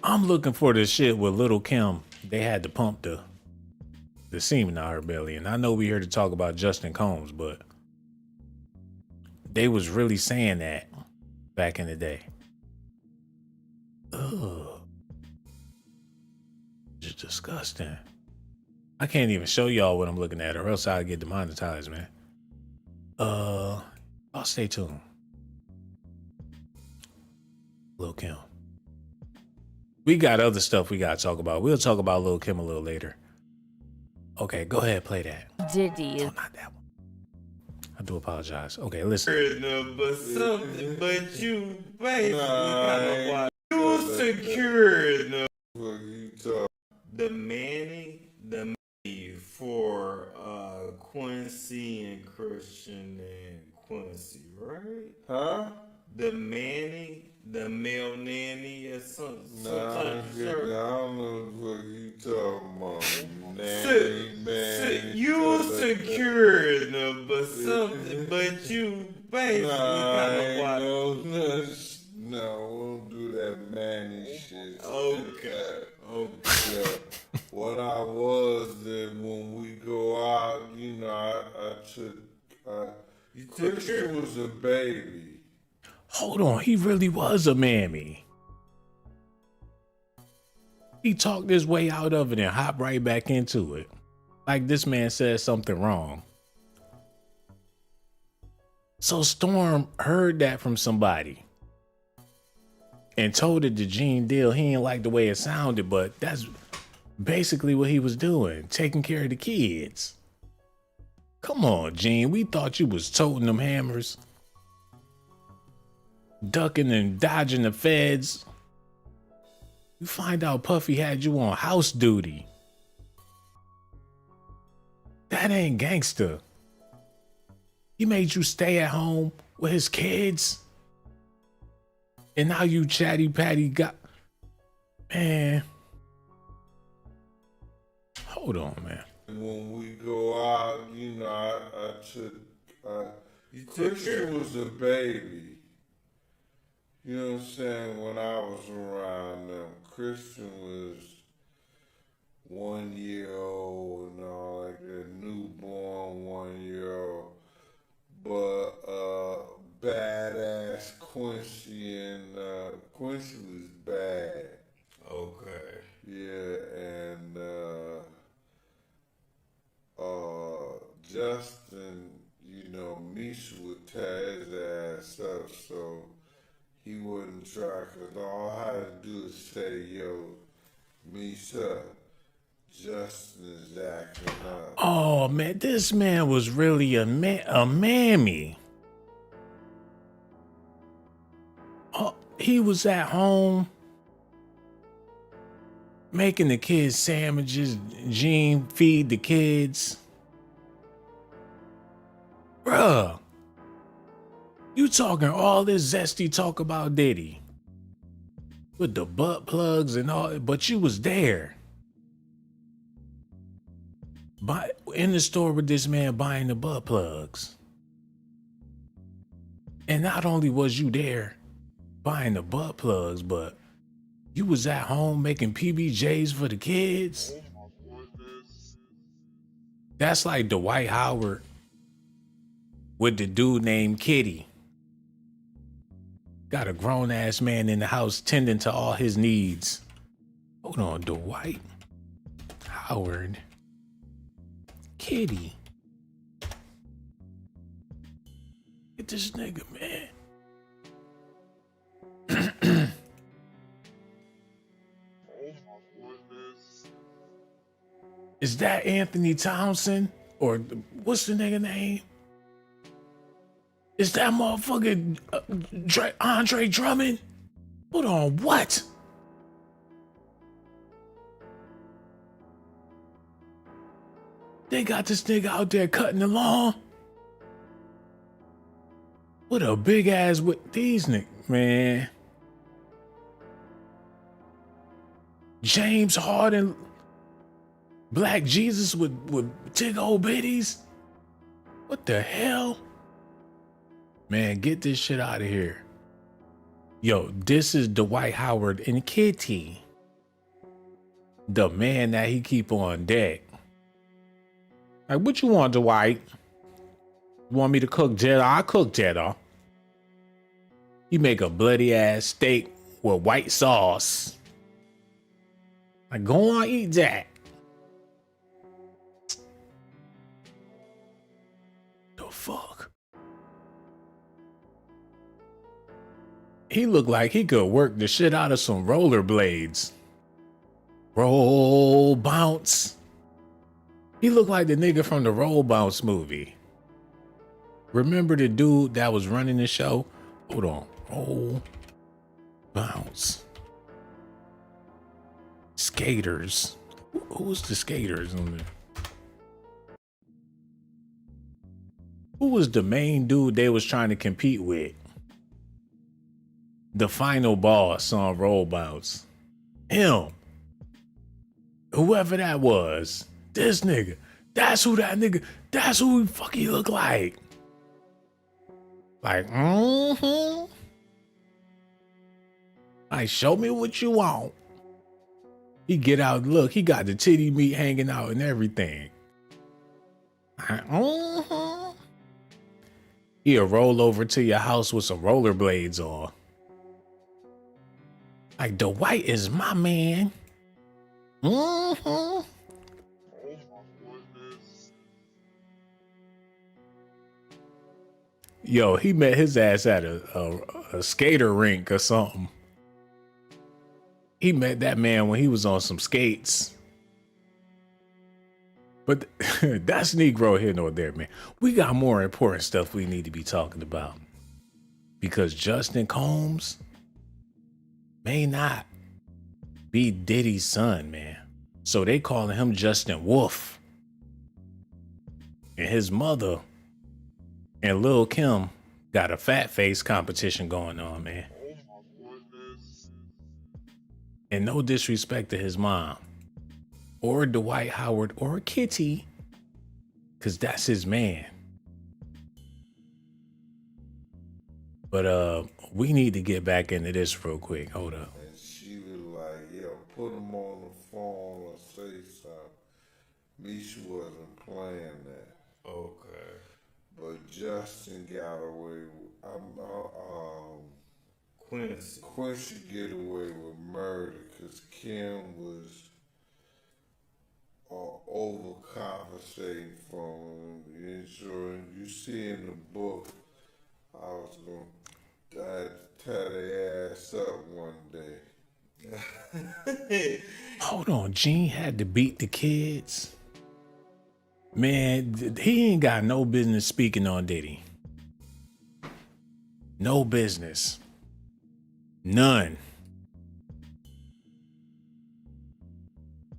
I'm looking for this shit with Lil Kim. They had to pump the semen out her belly. And I know we here to talk about Justin Combs, but they was really saying that back in the day. Ugh. Just disgusting. I can't even show y'all what I'm looking at, or else I'll get demonetized, man. I'll stay tuned. Lil Kim. We got other stuff we gotta talk about. We'll talk about Lil Kim a little later. Okay, go ahead, play that. Diddy. Oh, not that one. I do apologize. Okay, listen. But something, but you basically kind of you secured the Manny for Quincy and Christian and Quincy, right? Huh? The nanny, the male nanny, or some Nah, type of shirt. I don't know what you talking about. Nanny, man. You securing them, but something, but you basically kind of No, we don't do that nanny shit. Okay. Yeah. What I was then when we go out, you know, I took. Christian was a baby. Hold on, he really was a mammy. He talked his way out of it and hopped right back into it. Like this man said something wrong. So Storm heard that from somebody and told it to Gene Deal. He didn't like the way it sounded, but that's basically what he was doing, taking care of the kids. Come on, Gene, we thought you was toting them hammers, ducking and dodging the feds. You find out Puffy had you on house duty. That ain't gangster. He made you stay at home with his kids. And now you chatty patty got, man. Hold on, man. When we go out, you know, I took. Christian was a baby. You know what I'm saying? When I was around them, Christian was 1 year old and all, like a newborn 1 year old. But badass Quincy and Quincy was bad. Okay. Yeah, and Justin, you know, Misa would tear his ass up, so he wouldn't try, because all I had to do is say, yo, Misa, Justin is acting up. Oh, man, this man was really a mammy. Oh, he was at home making the kids sandwiches. Gene feed the kids. Bruh, you talking all this zesty talk about Diddy with the butt plugs and all, but you was there. In the store with this man buying the butt plugs. And not only was you there buying the butt plugs, but you was at home making PBJs for the kids. That's like Dwight Howard with the dude named Kitty. Got a grown ass man in the house tending to all his needs. Hold on, Dwight Howard. Kitty. Get this nigga, man. Is that Anthony Townsend? Or what's the nigga name? Is that motherfucker Andre Drummond? Hold on, what? They got this nigga out there cutting the lawn with a big ass with these niggas, man. James Harden, Black Jesus with big old bitties. What the hell? Man, get this shit out of here. Yo, this is Dwight Howard and Kitty. The man that he keep on deck. Like, what you want, Dwight? You want me to cook cheddar? I'll cook cheddar. You make a bloody ass steak with white sauce. Like, go on, eat that. The fuck? He looked like he could work the shit out of some rollerblades. Roll, bounce. He looked like the nigga from the Roll Bounce movie. Remember the dude that was running the show? Hold on. Roll, bounce. Skaters. Who's the skaters on there? Who was the main dude they was trying to compete with? The final boss on Rollbouts. Him. Whoever that was. This nigga. That's who that nigga. That's who he fucking look like. Like, Like, show me what you want. He get out, look, he got the titty meat hanging out and everything. He'll roll over to your house with some rollerblades on. Like, the white is my man. Yo, he met his ass at a skater rink or something. He met that man when he was on some skates. But that's Negro here nor there, man. We got more important stuff we need to be talking about. Because Justin Combs may not be Diddy's son, man. So they calling him Justin Wolf. And his mother and Lil Kim got a fat face competition going on, man. And no disrespect to his mom or Dwight Howard or Kitty, because that's his man. But we need to get back into this real quick. Hold up. And she was like, yo, put him on the phone or say something. Misha wasn't playing that. Okay. But Justin got away with, Quincy get away with murder because Kim was overcompensating from insurance. You see in the book, I was going to tie their ass up one day. Hold on, Gene had to beat the kids? Man, he ain't got no business speaking on Diddy. No business. None.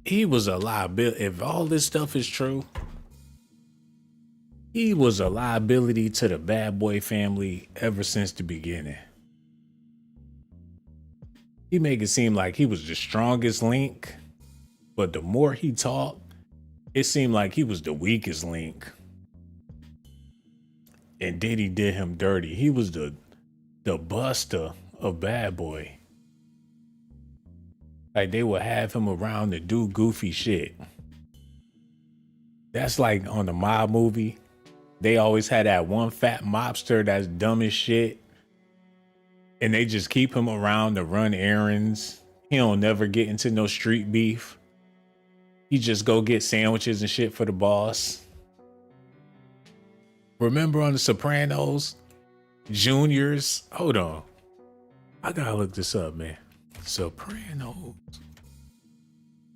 He was a liability. If all this stuff is true, he was a liability to the Bad Boy family ever since the beginning. He make it seem like he was the strongest link, but the more he talked, it seemed like he was the weakest link. And Diddy did him dirty. He was the buster of Bad Boy. Like, they would have him around to do goofy shit. That's like on the Mob movie. They always had that one fat mobster that's dumb as shit. And they just keep him around to run errands. He don't never get into no street beef. He just go get sandwiches and shit for the boss. Remember on The Sopranos? Juniors? Hold on. I gotta look this up, man. Sopranos.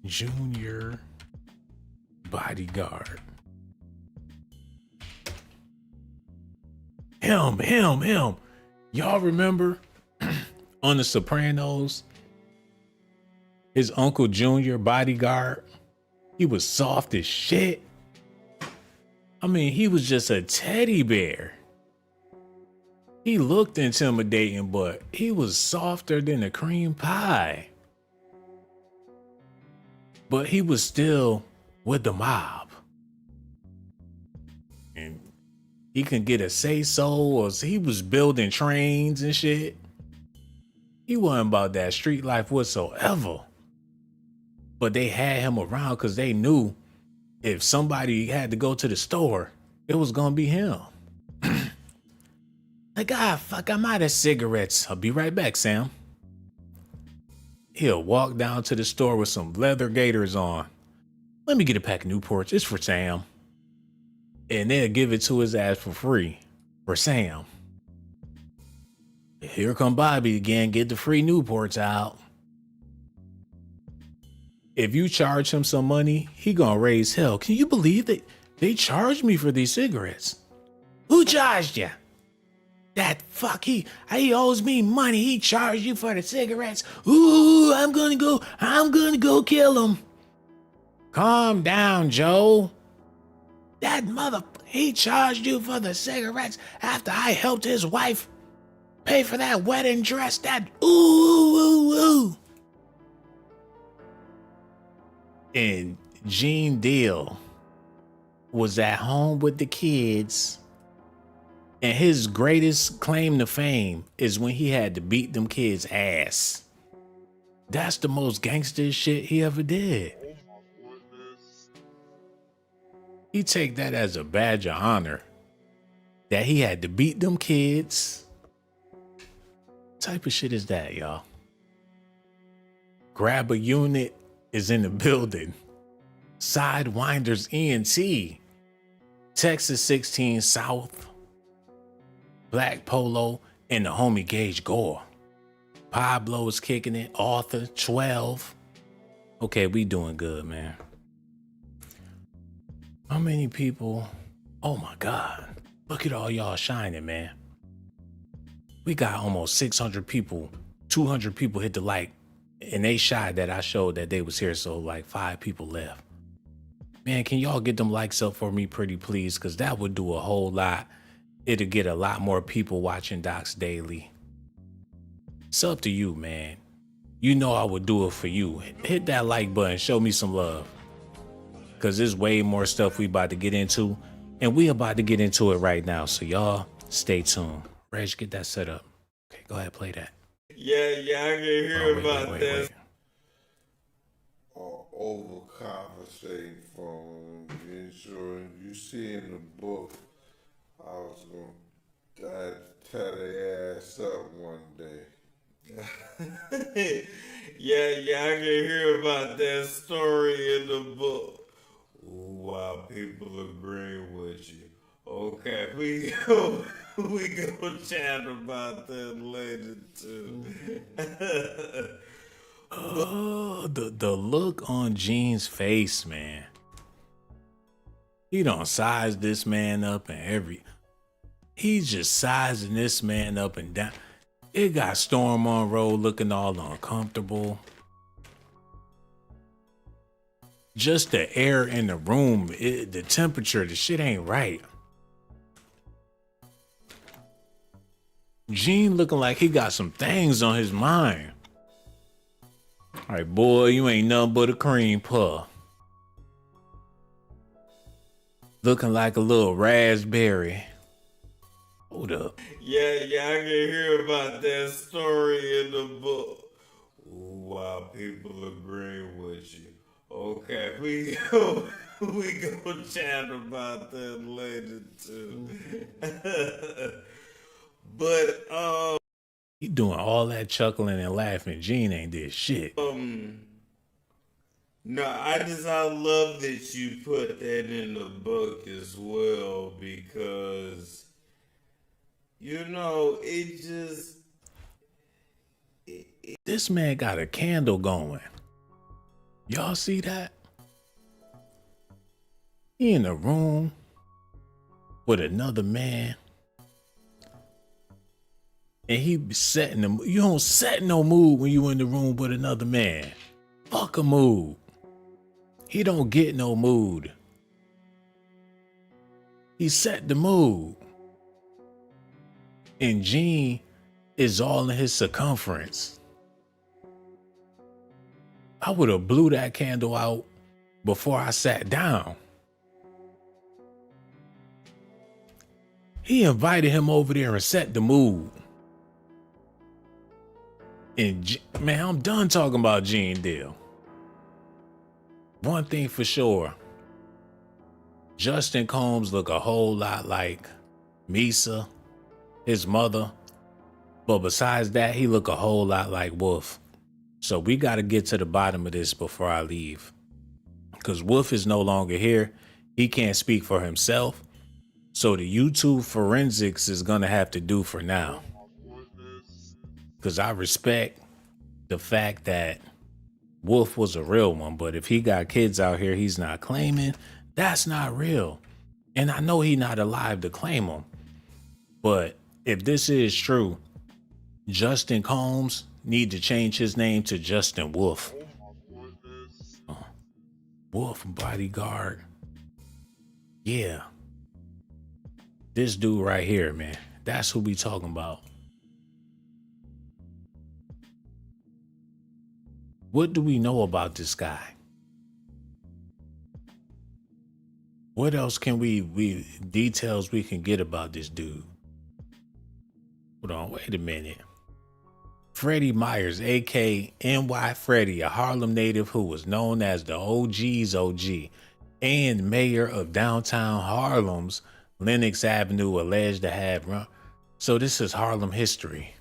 Junior bodyguard. Him. Y'all remember on The Sopranos? His Uncle Junior bodyguard? He was soft as shit. I mean, he was just a teddy bear. He looked intimidating, but he was softer than a cream pie. But he was still with the mob. And he can get a say-so, or he was building trains and shit. He wasn't about that street life whatsoever. But they had him around because they knew if somebody had to go to the store, it was gonna be him. Like, fuck, I'm out of cigarettes. I'll be right back, Sam. He'll walk down to the store with some leather gaiters on. Let me get a pack of Newports. It's for Sam. And they'll give it to his ass for free. For Sam. Here come Bobby again. Get the free Newports out. If you charge him some money, he gonna raise hell. Can you believe that they charged me for these cigarettes? Who charged you? That fuck, he owes me money. He charged you for the cigarettes. Ooh, I'm gonna go kill him. Calm down, Joe. That mother, He charged you for the cigarettes after I helped his wife pay for that wedding dress. That ooh. And Gene Deal was at home with the kids, and his greatest claim to fame is when he had to beat them kids' ass. That's the most gangster shit he ever did. He take that as a badge of honor that he had to beat them kids. What type of shit is that, y'all? Grab a unit is in the building. Sidewinders ENT. Texas 16 South. Black Polo and the homie Gage Gore. Pablo is kicking it. Arthur 12. Okay, we doing good, man. How many people? Oh my God. Look at all y'all shining, man. We got almost 600 people. 200 people hit the like. And they shy that I showed that they was here, so like 5 people left. Man, can y'all get them likes up for me pretty please? Because that would do a whole lot. It'll get a lot more people watching Docs Daily. It's up to you, man. You know I would do it for you. Hit that like button. Show me some love. Because there's way more stuff we about to get into. And we about to get into it right now. So y'all stay tuned. Reg, get that set up. Okay, go ahead, play that. Yeah, I can hear about that. Overcompensating from insurance. You see in the book, I was going to tear their ass up one day. yeah, I can hear about that story in the book. While people agreeing with you. Okay, we gonna chat about that later too. Oh, the look on Gene's face, man. He done sized this man up and he's just sizing this man up and down. It got Storm Monroe looking all uncomfortable. Just the air in the room, the temperature, the shit ain't right. Gene looking like he got some things on his mind. All right, boy, you ain't nothing but a cream puff. Looking like a little raspberry. Hold up. Yeah, I can hear about that story in the book. While people agreeing with you. Okay, we gonna chat about that later too. But he doing all that chuckling and laughing. Gene ain't did shit. No, I love that you put that in the book as well, because you know this man got a candle going. Y'all see that? He in a room with another man. And he be setting them. You don't set no mood when you in the room with another man. Fuck a mood. He don't get no mood. He set the mood. And Gene is all in his circumference. I would have blew that candle out before I sat down. He invited him over there and set the mood. And man, I'm done talking about Gene Deal. One thing for sure, Justin Combs look a whole lot like Misa, his mother. But besides that, he look a whole lot like Wolf. So we got to get to the bottom of this before I leave. Because Wolf is no longer here. He can't speak for himself. So the YouTube forensics is going to have to do for now. Because I respect the fact that Wolf was a real one. But if he got kids out here he's not claiming, that's not real. And I know he not alive to claim them. But if this is true, Justin Combs need to change his name to Justin Wolf. Wolf Bodyguard. Yeah. This dude right here, man. That's who we talking about. What do we know about this guy? What else can we details we can get about this dude? Hold on, wait a minute. Freddie Myers, aka NY Freddie, a Harlem native who was known as the OG's OG and mayor of downtown Harlem's Lenox Avenue, alleged to have run. So this is Harlem history.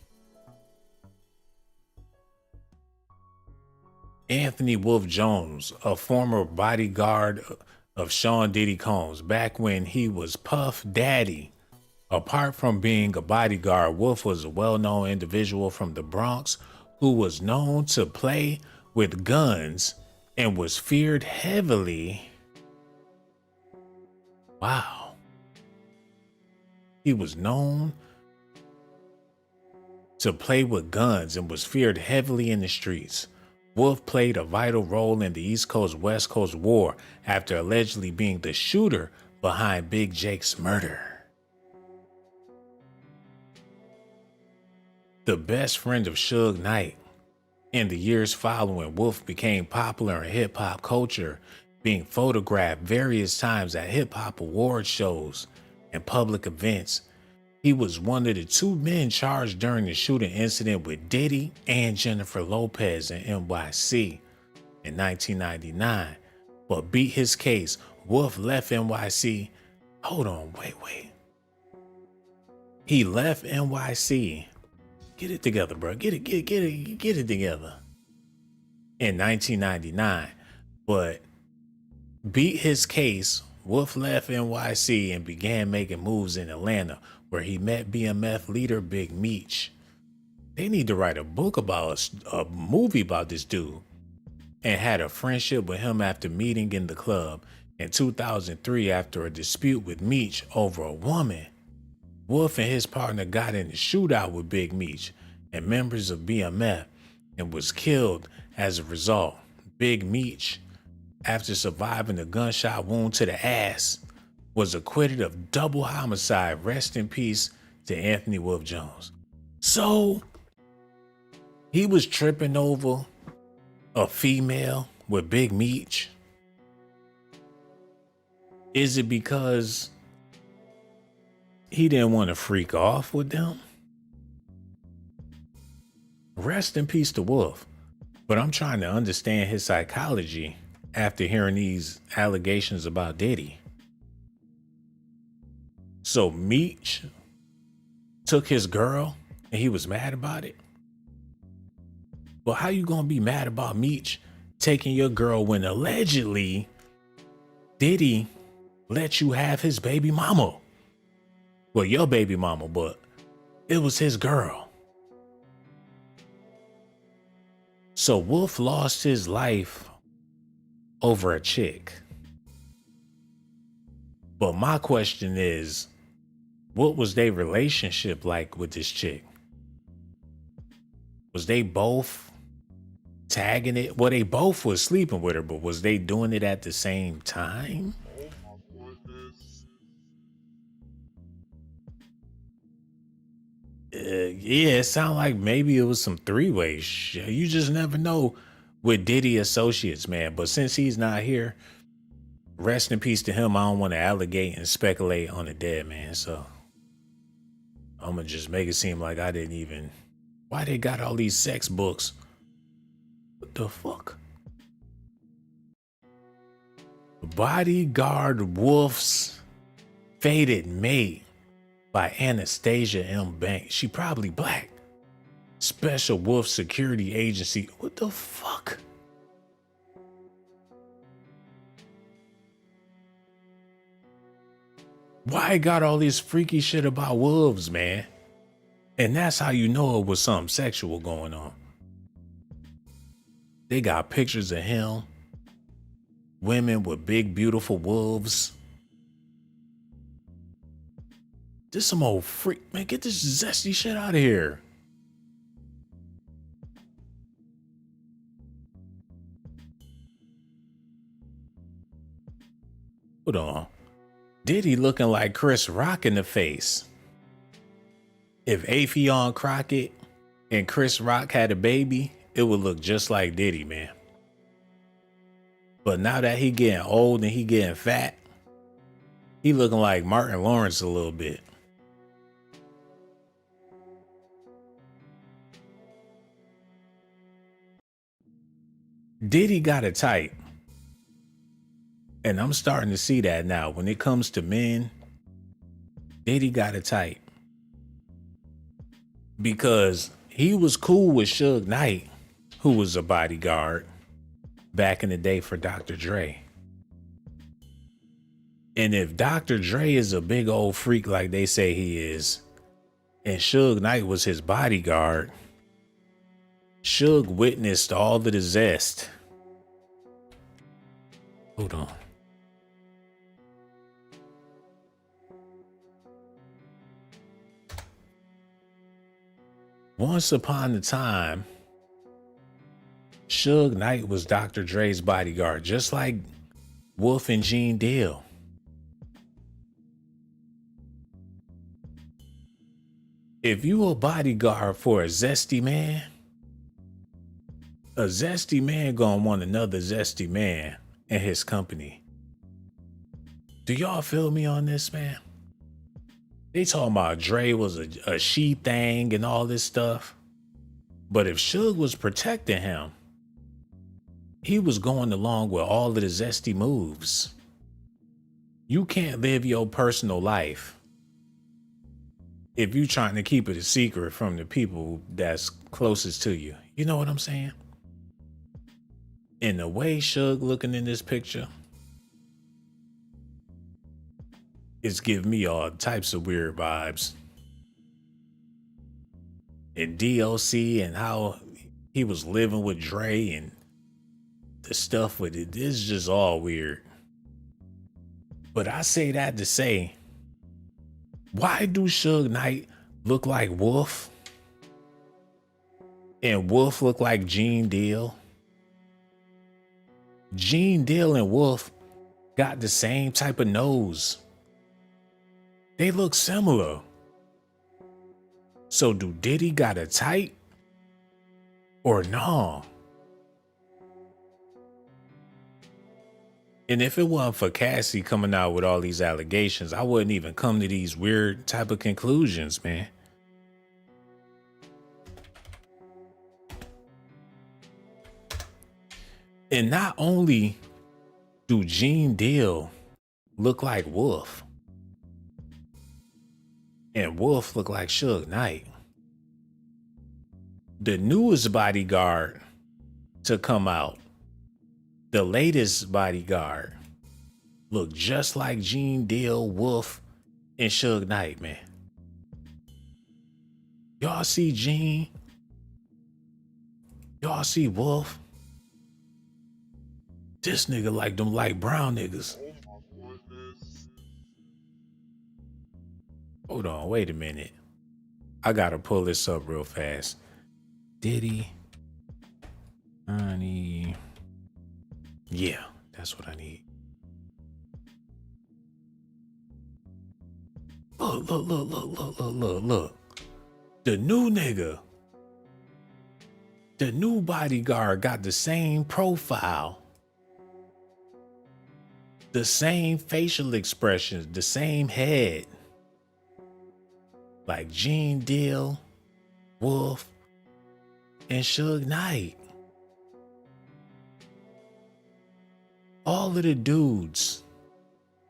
Anthony Wolf Jones, a former bodyguard of Sean Diddy Combs, back when he was Puff Daddy. Apart from being a bodyguard, Wolf was a well-known individual from the Bronx who was known to play with guns and was feared heavily. Wow. He was known to play with guns and was feared heavily in the streets. Wolf played a vital role in the East Coast-West Coast War after allegedly being the shooter behind Big Jake's murder. The best friend of Shug Knight. In the years following, Wolf became popular in hip-hop culture, being photographed various times at hip-hop award shows and public events. He was one of the two men charged during the shooting incident with Diddy and Jennifer Lopez in NYC in 1999, but beat his case. Wolf left NYC. Hold on, wait. He left NYC. Get it together, bro. Get it together. In 1999, but beat his case. Wolf left NYC and began making moves in Atlanta, where he met BMF leader Big Meech. They need to write a book about a movie about this dude, and had a friendship with him after meeting in the club in 2003 after a dispute with Meech over a woman. Wolf and his partner got in a shootout with Big Meech and members of BMF and was killed as a result. Big Meech, after surviving a gunshot wound to the ass, was acquitted of double homicide. Rest in peace to Anthony Wolf Jones. So he was tripping over a female with Big Meech. Is it because he didn't want to freak off with them? Rest in peace to Wolf. But I'm trying to understand his psychology after hearing these allegations about Diddy. So Meech took his girl and he was mad about it? Well, how you gonna be mad about Meech taking your girl when allegedly Diddy let you have his baby mama? Well, your baby mama, but it was his girl. So Wolf lost his life over a chick. But my question is, what was their relationship like with this chick? Was they both tagging it? Well, they both was sleeping with her, but was they doing it at the same time? Yeah, it sounded like maybe it was some three-way shit. You just never know with Diddy Associates, man. But since he's not here, rest in peace to him. I don't want to allegate and speculate on the dead man. So I'm going to just make it seem like I didn't even... Why they got all these sex books? What the fuck? Bodyguard Wolf's Fated Mate by Anastasia M. Banks. She probably black. Special Wolf Security Agency. What the fuck? Why got all this freaky shit about wolves, man? And that's how you know it was something sexual going on. They got pictures of him, women with big, beautiful wolves. This some old freak, man. Get this zesty shit out of here. Hold on. Diddy looking like Chris Rock in the face. If Affion Crockett and Chris Rock had a baby, it would look just like Diddy, man. But now that he getting old and he getting fat, he looking like Martin Lawrence a little bit. Diddy got it tight. And I'm starting to see that now. When it comes to men, Diddy got it tight. Because he was cool with Shug Knight, who was a bodyguard back in the day for Dr. Dre. And if Dr. Dre is a big old freak like they say he is, and Shug Knight was his bodyguard, Shug witnessed all of the zest. Hold on. Once upon a time, Shug Knight was Dr. Dre's bodyguard, just like Wolf and Gene Deal. If you a bodyguard for a zesty man gonna want another zesty man in his company. Do y'all feel me on this, man? They talking about Dre was a she thing and all this stuff. But if Shug was protecting him, he was going along with all of the zesty moves. You can't live your personal life if you trying to keep it a secret from the people that's closest to you. You know what I'm saying? And the way Shug looking in this picture, it's giving me all types of weird vibes. And DOC and how he was living with Dre and the stuff with it, it's just all weird. But I say that to say, why do Shug Knight look like Wolf? And Wolf look like Gene Deal? Gene Deal and Wolf got the same type of nose. They look similar. So do Diddy got a tight or no? And if it wasn't for Cassie coming out with all these allegations, I wouldn't even come to these weird type of conclusions, man. And not only do Gene Deal look like Wolf, and Wolf look like Shug Knight, the newest bodyguard to come out, the latest bodyguard, look just like Gene Deal, Wolf, and Shug Knight, man. Y'all see Gene? Y'all see Wolf? This nigga like them light brown niggas. Hold on, wait a minute. I gotta pull this up real fast. Diddy, honey. Yeah, that's what I need. Look. The new nigga, the new bodyguard got the same profile, the same facial expressions, the same head. Like Gene Deal, Wolf, and Shug Knight. All of the dudes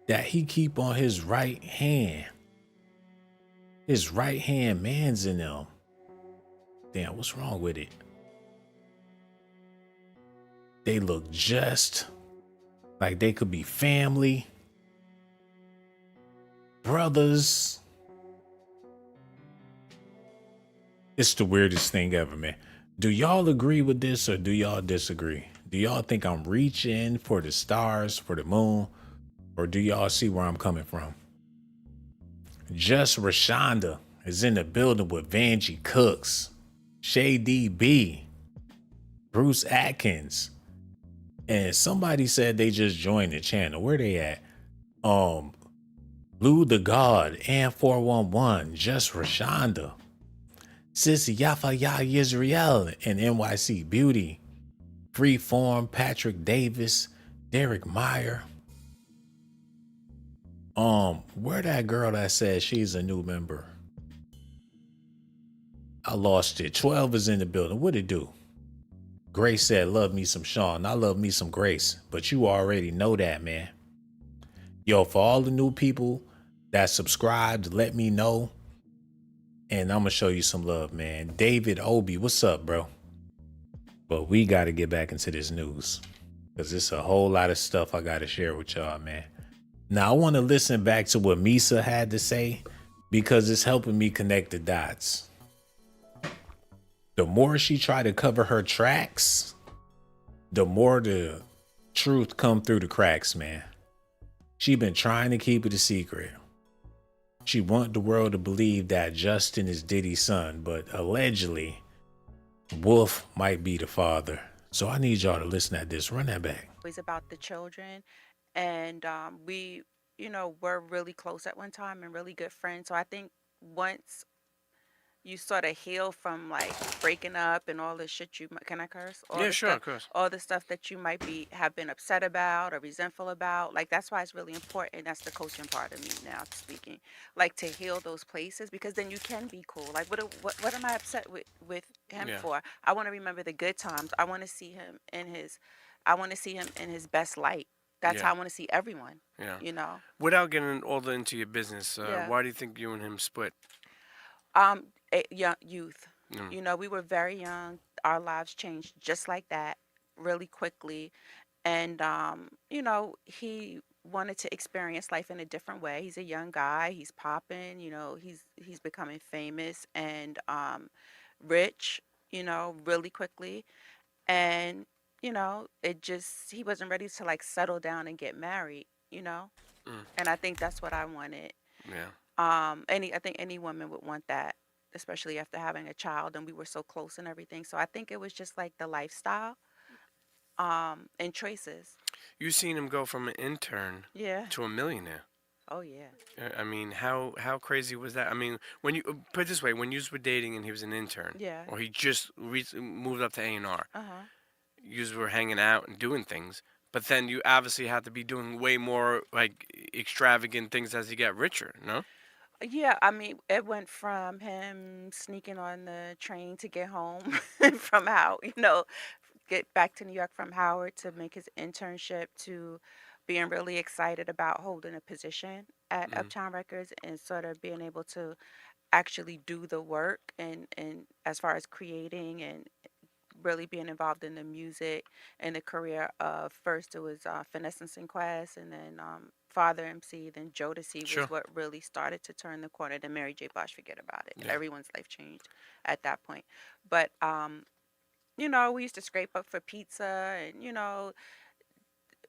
that he keep on his right hand man's in them. Damn, what's wrong with it? They look just like they could be family, brothers. It's the weirdest thing ever, man. Do y'all agree with this or do y'all disagree? Do y'all think I'm reaching for the stars, for the moon? Or do y'all see where I'm coming from? Just Rashonda is in the building with Vanjie Cooks, Shady B, Bruce Atkins. And somebody said they just joined the channel. Where they at? Lou the God, and 411, Just Rashonda, Sissy Yafa Ya Yisrael, and NYC Beauty, Freeform, Patrick Davis, Derek Meyer. Where that girl that says she's a new member? I lost it. 12 is in the building. What'd it do? Grace said, love me some Sean. I love me some Grace. But you already know that, man. Yo, for all the new people that subscribed, let me know. And I'm going to show you some love, man. David Obi, what's up, bro? But we got to get back into this news. Because it's a whole lot of stuff I got to share with y'all, man. Now, I want to listen back to what Misa had to say because it's helping me connect the dots. The more she tried to cover her tracks, the more the truth come through the cracks, man. She been trying to keep it a secret. She want the world to believe that Justin is Diddy's son, but allegedly, Wolf might be the father. So I need y'all to listen at this. Run that back. Always about the children. And we, were really close at one time and really good friends. So I think once you sort of heal from like breaking up and all the shit can I curse? Yeah, sure, of course. All the stuff that you might have been upset about or resentful about. Like that's why it's really important. That's the coaching part of me now speaking. Like to heal those places because then you can be cool. Like what am I upset with him for? I want to remember the good times. I want to see him in his best light. That's how I want to see everyone. Yeah. Without getting all into your business, why do you think you and him split? Young youth. We were very young. Our lives changed just like that, really quickly. And he wanted to experience life in a different way. He's a young guy. He's popping. He's becoming famous and rich. Really quickly. And he wasn't ready to like settle down and get married. And I think that's what I wanted. Yeah. I think any woman would want that, especially after having a child, and we were so close and everything. So I think it was just like the lifestyle, and choices. You seen him go from an intern to a millionaire. Oh yeah. I mean, how crazy was that? I mean, when you put it this way, when you were dating and he was an intern, or he just moved up to A&R, you were hanging out and doing things. But then you obviously have to be doing way more like extravagant things as you get richer, no? Yeah, I mean, it went from him sneaking on the train to get home from get back to New York from Howard to make his internship to being really excited about holding a position at Uptown Records and sort of being able to actually do the work and as far as creating and really being involved in the music and the career of first it was Finesse and Quest and then Father MC, then Jodeci was what really started to turn the corner. Then Mary J. Blige, forget about it. Yeah. Everyone's life changed at that point. But we used to scrape up for pizza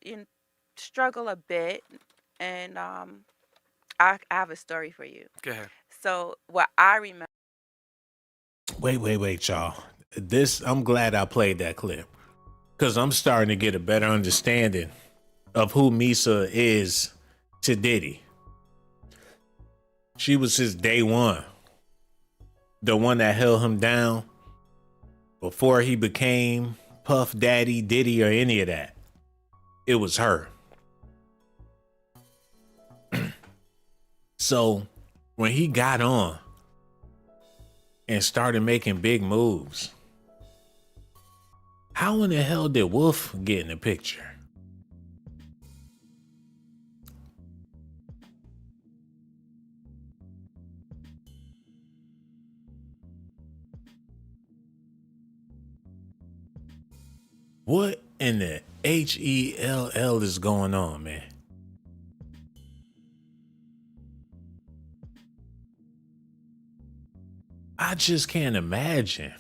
and struggle a bit. And I have a story for you. Go ahead. So what I remember. Wait, y'all. I'm glad I played that clip because I'm starting to get a better understanding of who Misa is to Diddy. She was his day one. The one that held him down before he became Puff Daddy, Diddy, or any of that. It was her. So when he got on and started making big moves, how in the hell did Wolf get in the picture? What in the HELL is going on, man? I just can't imagine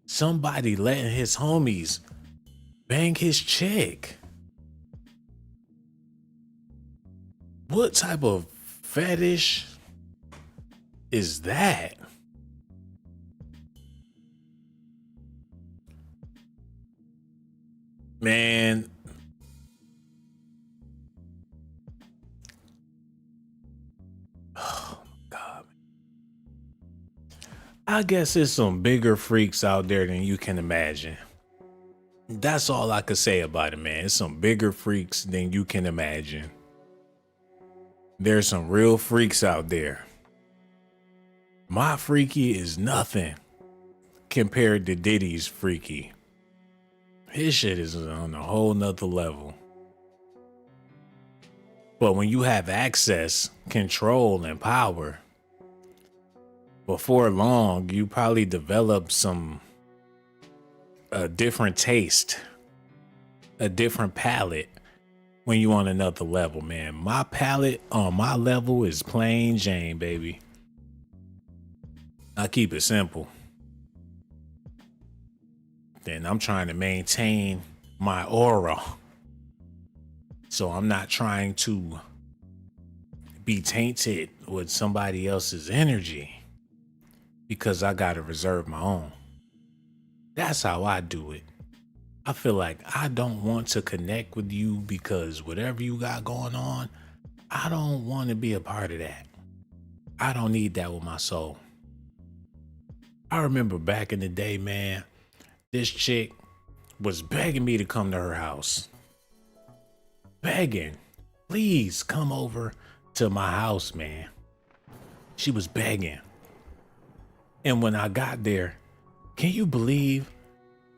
somebody letting his homies bang his chick. What type of fetish is that? Man, I guess there's some bigger freaks out there than you can imagine. That's all I could say about it, man. It's some bigger freaks than you can imagine. There's some real freaks out there. My freaky is nothing compared to Diddy's freaky. His shit is on a whole nother level. But when you have access, control, and power, before long, you probably develop a different taste, a different palate when you on another level, man. My palate on my level is plain Jane, baby. I keep it simple. Then I'm trying to maintain my aura. So I'm not trying to be tainted with somebody else's energy because I got to reserve my own. That's how I do it. I feel like I don't want to connect with you because whatever you got going on, I don't want to be a part of that. I don't need that with my soul. I remember back in the day, man, this chick was begging me to come to her house. Begging, please come over to my house, man. She was begging. And when I got there, can you believe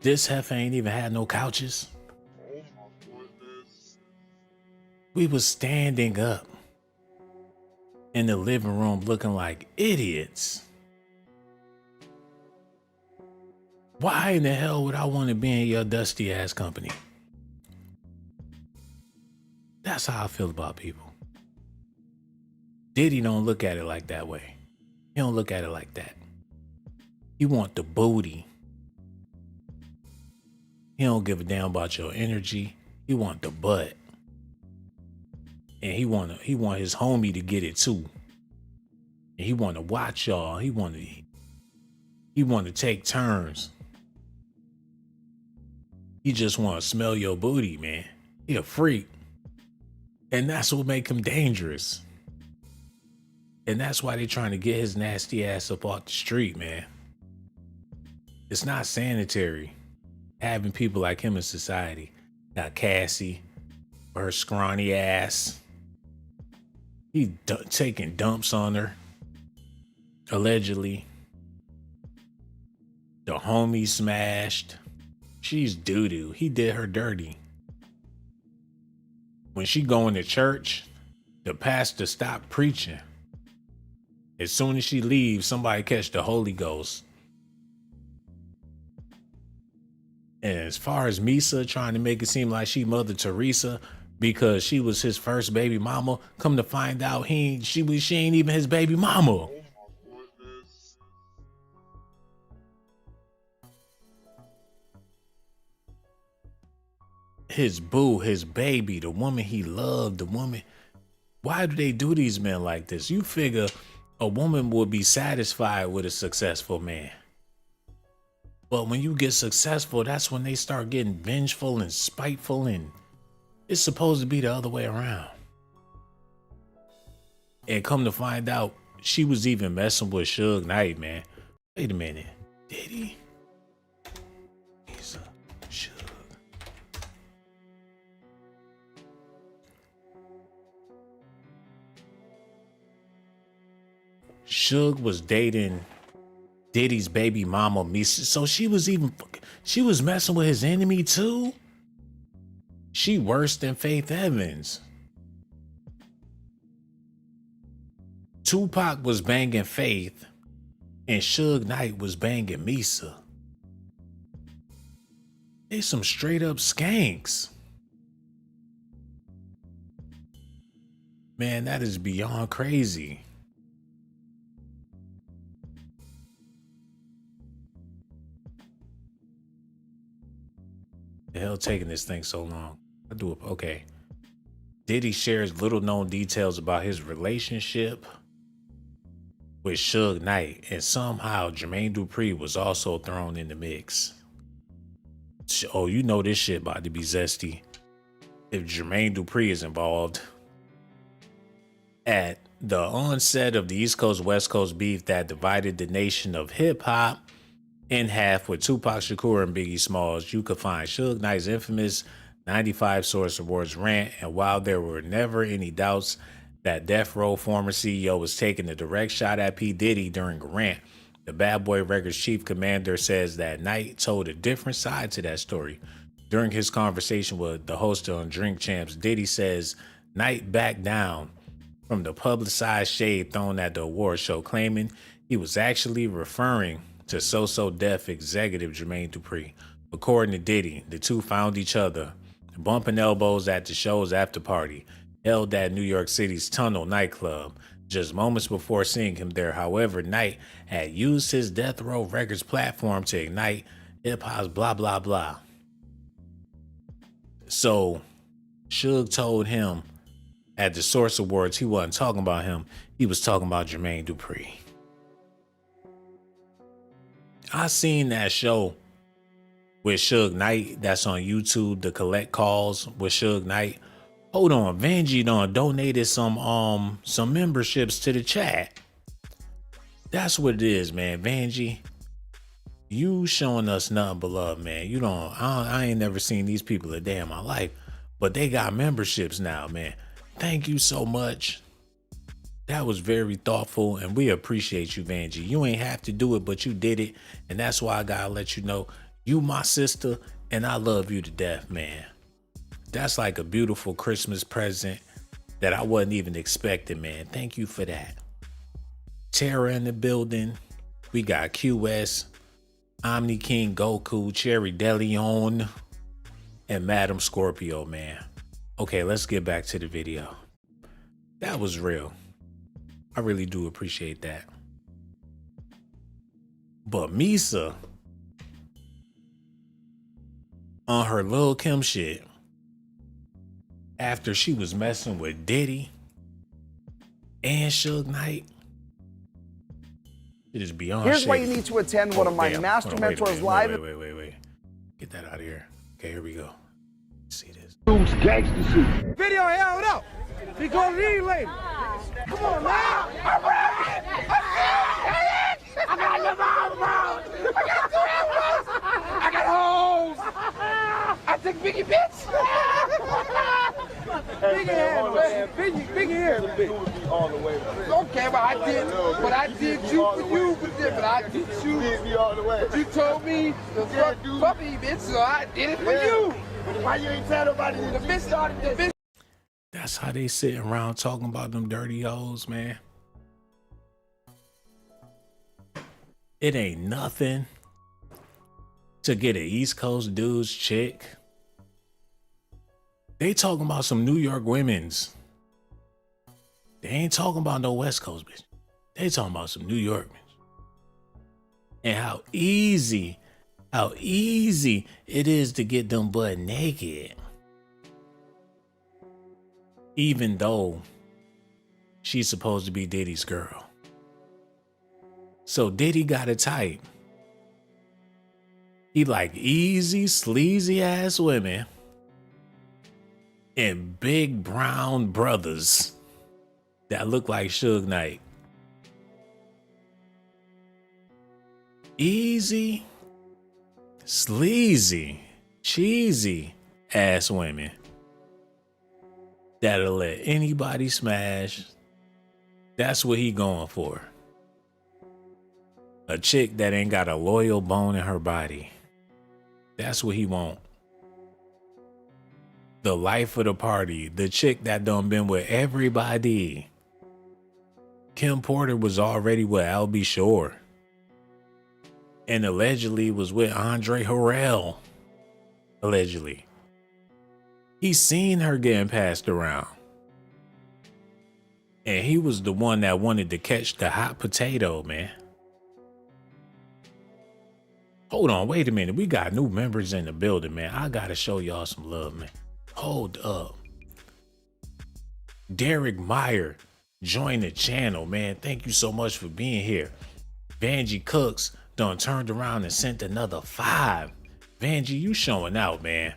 this heifer ain't even had no couches? Oh my goodness. We was standing up in the living room looking like idiots. Why in the hell would I want to be in your dusty ass company? That's how I feel about people. Diddy don't look at it like that way. He don't look at it like that. He want the booty. He don't give a damn about your energy. He want the butt. And he want his homie to get it too. And he want to watch y'all. He want to take turns. He just want to smell your booty, man. He a freak. And that's what make him dangerous. And that's why they trying to get his nasty ass up off the street, man. It's not sanitary having people like him in society. Got Cassie, her scrawny ass. He taking dumps on her, allegedly. The homie smashed. She's doo-doo. He did her dirty. When she going to church, the pastor stopped preaching. As soon as she leaves, somebody catch the Holy Ghost. And as far as Misa trying to make it seem like she Mother Teresa because she was his first baby mama, come to find out she ain't even his baby mama. His boo, his baby, the woman he loved, the woman. Why do they do these men like this? You figure a woman would be satisfied with a successful man. But when you get successful, that's when they start getting vengeful and spiteful, and it's supposed to be the other way around. And come to find out, she was even messing with Shug Knight, man. Wait a minute. Diddy? Misa, Shug. Shug was dating Diddy's baby mama, Misa. So she was messing with his enemy too? She worse than Faith Evans. Tupac was banging Faith and Shug Knight was banging Misa. They some straight up skanks. Man, that is beyond crazy. The hell taking this thing so long? I do it. Okay. Diddy shares little known details about his relationship with Shug Knight, and somehow Jermaine Dupri was also thrown in the mix. Oh, you know this shit about to be zesty if Jermaine Dupri is involved. At the onset of the East Coast West Coast beef that divided the nation of hip hop in half with Tupac Shakur and Biggie Smalls, you could find Shug Knight's infamous 95 Source Awards rant. And while there were never any doubts that Death Row former CEO was taking a direct shot at P. Diddy during a rant, the Bad Boy Records chief commander says that Knight told a different side to that story. During his conversation with the host on Drink Champs, Diddy says Knight backed down from the publicized shade thrown at the award show, claiming he was actually referring to So Def executive Jermaine Dupri. According to Diddy, the two found each other bumping elbows at the show's after party, held at New York City's Tunnel nightclub, just moments before seeing him there. However, Knight had used his Death Row Records platform to ignite hip-hop's blah, blah, blah. So, Shug told him at the Source Awards he wasn't talking about him. He was talking about Jermaine Dupri. I seen that show with Shug Knight that's on YouTube, the Collect Calls with Shug Knight. Hold on, Vanjie done donated some memberships to the chat. That's what it is, man. Vanjie, you showing us nothing but love, man. I ain't never seen these people a day in my life, but they got memberships now, man. Thank you so much. That was very thoughtful, and we appreciate you, Vanjie. You ain't have to do it, but you did it, and that's why I gotta let you know you my sister, and I love you to death, man. That's like a beautiful Christmas present that I wasn't even expecting, man. Thank you for that. Tara in the building. We got QS, Omni King Goku, Cherry Deleon, and Madam Scorpio, man. Okay, let's get back to the video. That was real. I really do appreciate that. But Misa, on her Lil Kim shit, after she was messing with Diddy and Shug Knight, it is beyond Here's shady. why you need to attend one of my master mentors live. Wait. Get that out of here. Okay, here we go. Let's see this. Gangster shit. Video held up. We gonna leave later. Come on, man. I'm ready. I got the mouth. I got two elbows. I got holes. I took Biggie bitch. Biggie hand, man. Biggie hand. All the way. Okay, but I did you for you, but I did you. Did me all the way. But you told me to fuck me, bitch, so I did it for you. Why you ain't tell nobody? The bitch started. The bitch. That's how they sitting around talking about them dirty hoes, man. It ain't nothing to get an East Coast dude's chick. They talking about some New York women's. They ain't talking about no West Coast bitch. They talking about some New York bitch. And how easy it is to get them butt naked. Even though she's supposed to be Diddy's girl. So Diddy got a type. He like easy, sleazy ass women and big brown brothers that look like Shug Knight. Easy, sleazy, cheesy ass women that'll let anybody smash. That's what he going for. A chick that ain't got a loyal bone in her body. That's what he want. The life of the party. The chick that done been with everybody. Kim Porter was already with Albie Shore. And allegedly was with Andre Harrell. Allegedly. He's seen her getting passed around. And he was the one that wanted to catch the hot potato, man. Hold on, wait a minute. We got new members in the building, man. I gotta show y'all some love, man. Hold up. Derek Meyer joined the channel, man. Thank you so much for being here. Vanjie Cooks done turned around and sent another 5. Vanjie, you showing out, man.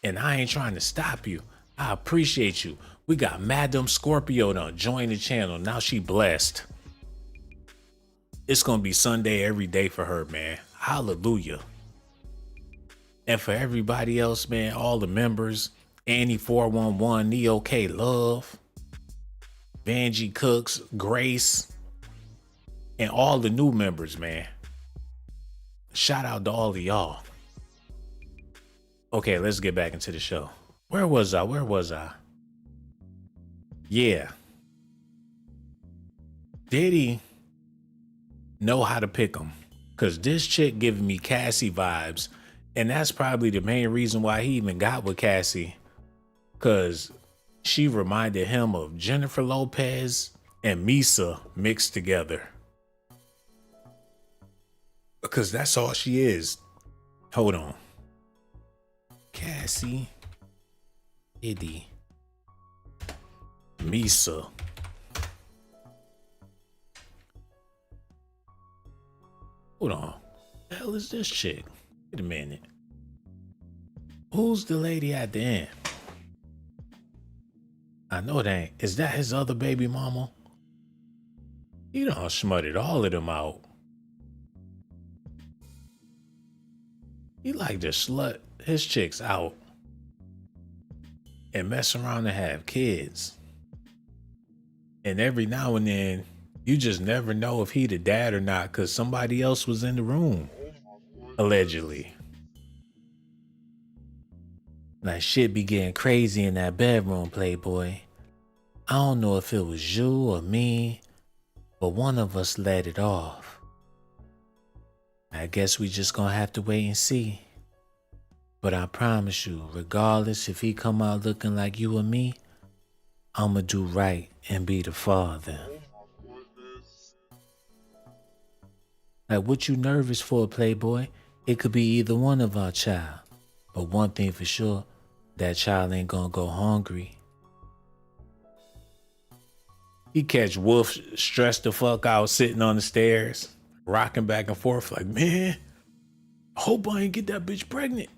And I ain't trying to stop you. I appreciate you. We got Madam Scorpio to join the channel. Now she blessed. It's gonna be Sunday every day for her, man. Hallelujah. And for everybody else, man, all the members, Annie 411, Neo K Love, Vanjie Cooks, Grace, and all the new members, man. Shout out to all of y'all. Okay, let's get back into the show. Where was I? Yeah. Diddy know how to pick them. Because this chick giving me Cassie vibes. And that's probably the main reason why he even got with Cassie. Because she reminded him of Jennifer Lopez and Misa mixed together. Because that's all she is. Hold on. Cassie, Diddy, Misa. Hold on. The hell is this chick? Wait a minute. Who's the lady at the end? I know that ain't. Is that his other baby mama? He done smutted all of them out. He like to slut his chicks out and mess around and have kids. And every now and then, you just never know if he the dad or not because somebody else was in the room, allegedly. Like shit be getting crazy in that bedroom, Playboy. I don't know if it was you or me, but one of us let it off. I guess we just gonna have to wait and see. But I promise you, regardless if he come out looking like you or me, I'ma do right and be the father. Like what you nervous for, Playboy? It could be either one of our child. But one thing for sure, that child ain't gonna go hungry. He catch Wolf stressed the fuck out sitting on the stairs, rocking back and forth like, man, I hope I ain't get that bitch pregnant.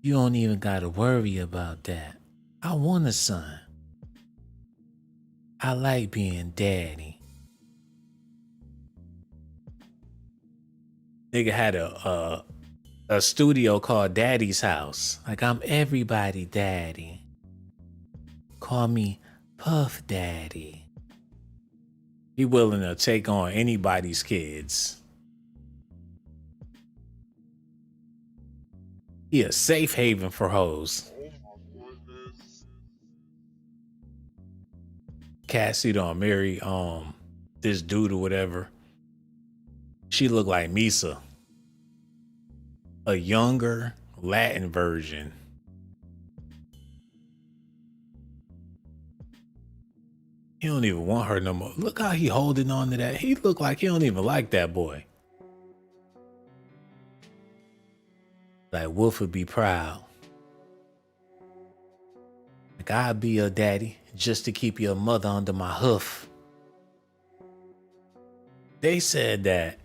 You don't even gotta worry about that. I want a son. I like being daddy. Nigga had a studio called Daddy's House. Like I'm everybody daddy. Call me Puff Daddy. He willing to take on anybody's kids. He a safe haven for hoes. Cassie don't marry this dude or whatever. She look like Misa. A younger Latin version. He don't even want her no more. Look how he holding on to that. He look like he don't even like that boy. Like Wolf would be proud. Like I'd be your daddy just to keep your mother under my hoof. They said that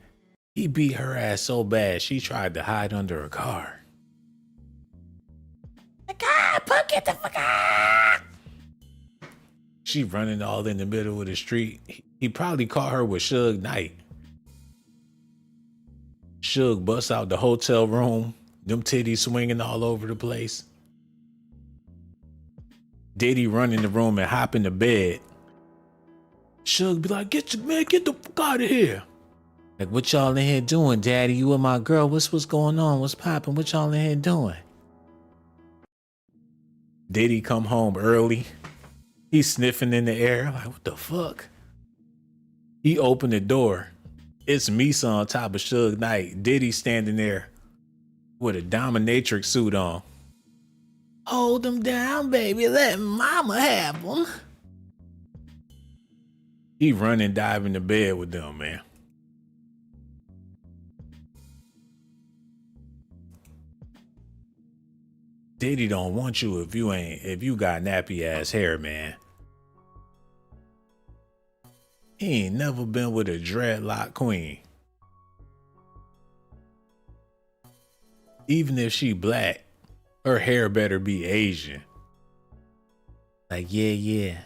he beat her ass so bad she tried to hide under a car. Like, get the fuck out. She running all in the middle of the street. He probably caught her with Shug Knight. Shug busts out the hotel room, them titties swinging all over the place. Diddy run in the room and hop in the bed. Shug be like, get the fuck out of here. Like, what y'all in here doing, daddy? You and my girl, what's going on? What's poppin'? What y'all in here doing? Diddy come home early. He's sniffing in the air. Like, what the fuck? He opened the door. It's Misa on top of Shug Knight. Diddy standing there with a dominatrix suit on. Hold him down, baby. Let mama have him. He run and dive in the bed with them, man. Diddy don't want you if you got nappy ass hair, man. He ain't never been with a dreadlock queen. Even if she black, her hair better be Asian. Like, yeah.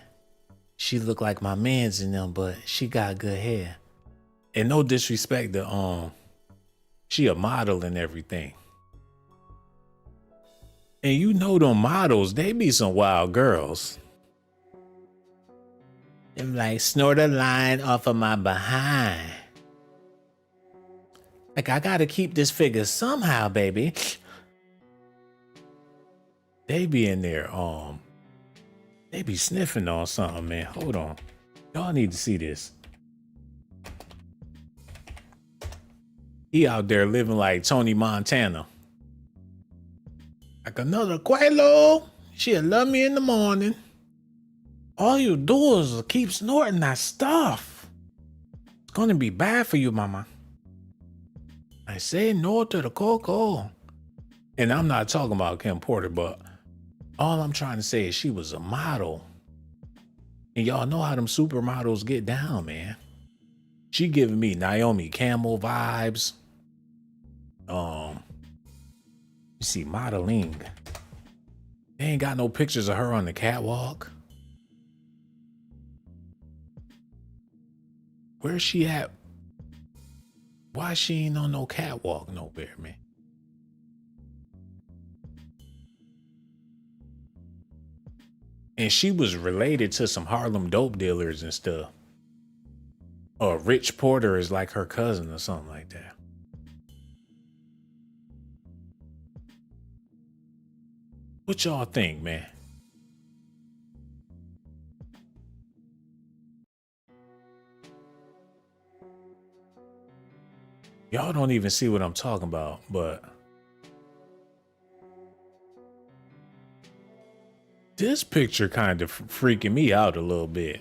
She look like my mans in them, but she got good hair. And no disrespect to she a model and everything. And you know them models, they be some wild girls. They're like, snort a line off of my behind. Like, I gotta keep this figure somehow, baby. They be in there, they be sniffing on something, man. Hold on. Y'all need to see this. He out there living like Tony Montana. Like another Quelo. She'll love me in the morning. All you do is keep snorting that stuff. It's gonna be bad for you, mama. I say no to the cocoa. And I'm not talking about Kim Porter, but all I'm trying to say is she was a model. And y'all know how them supermodels get down, man. She giving me Naomi Campbell vibes. You see, modeling. They ain't got no pictures of her on the catwalk. Where's she at? Why she ain't on no catwalk nowhere, man? And she was related to some Harlem dope dealers and stuff. Or Rich Porter is like her cousin or something like that. What y'all think, man? Y'all don't even see what I'm talking about, but this picture kind of freaking me out a little bit.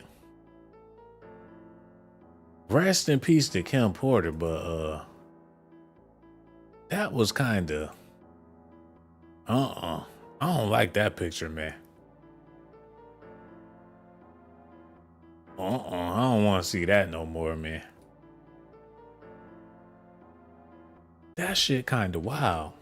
Rest in peace to Kim Porter, but that was kind of I don't like that picture, man. I don't want to see that no more, man. That shit kind of wild.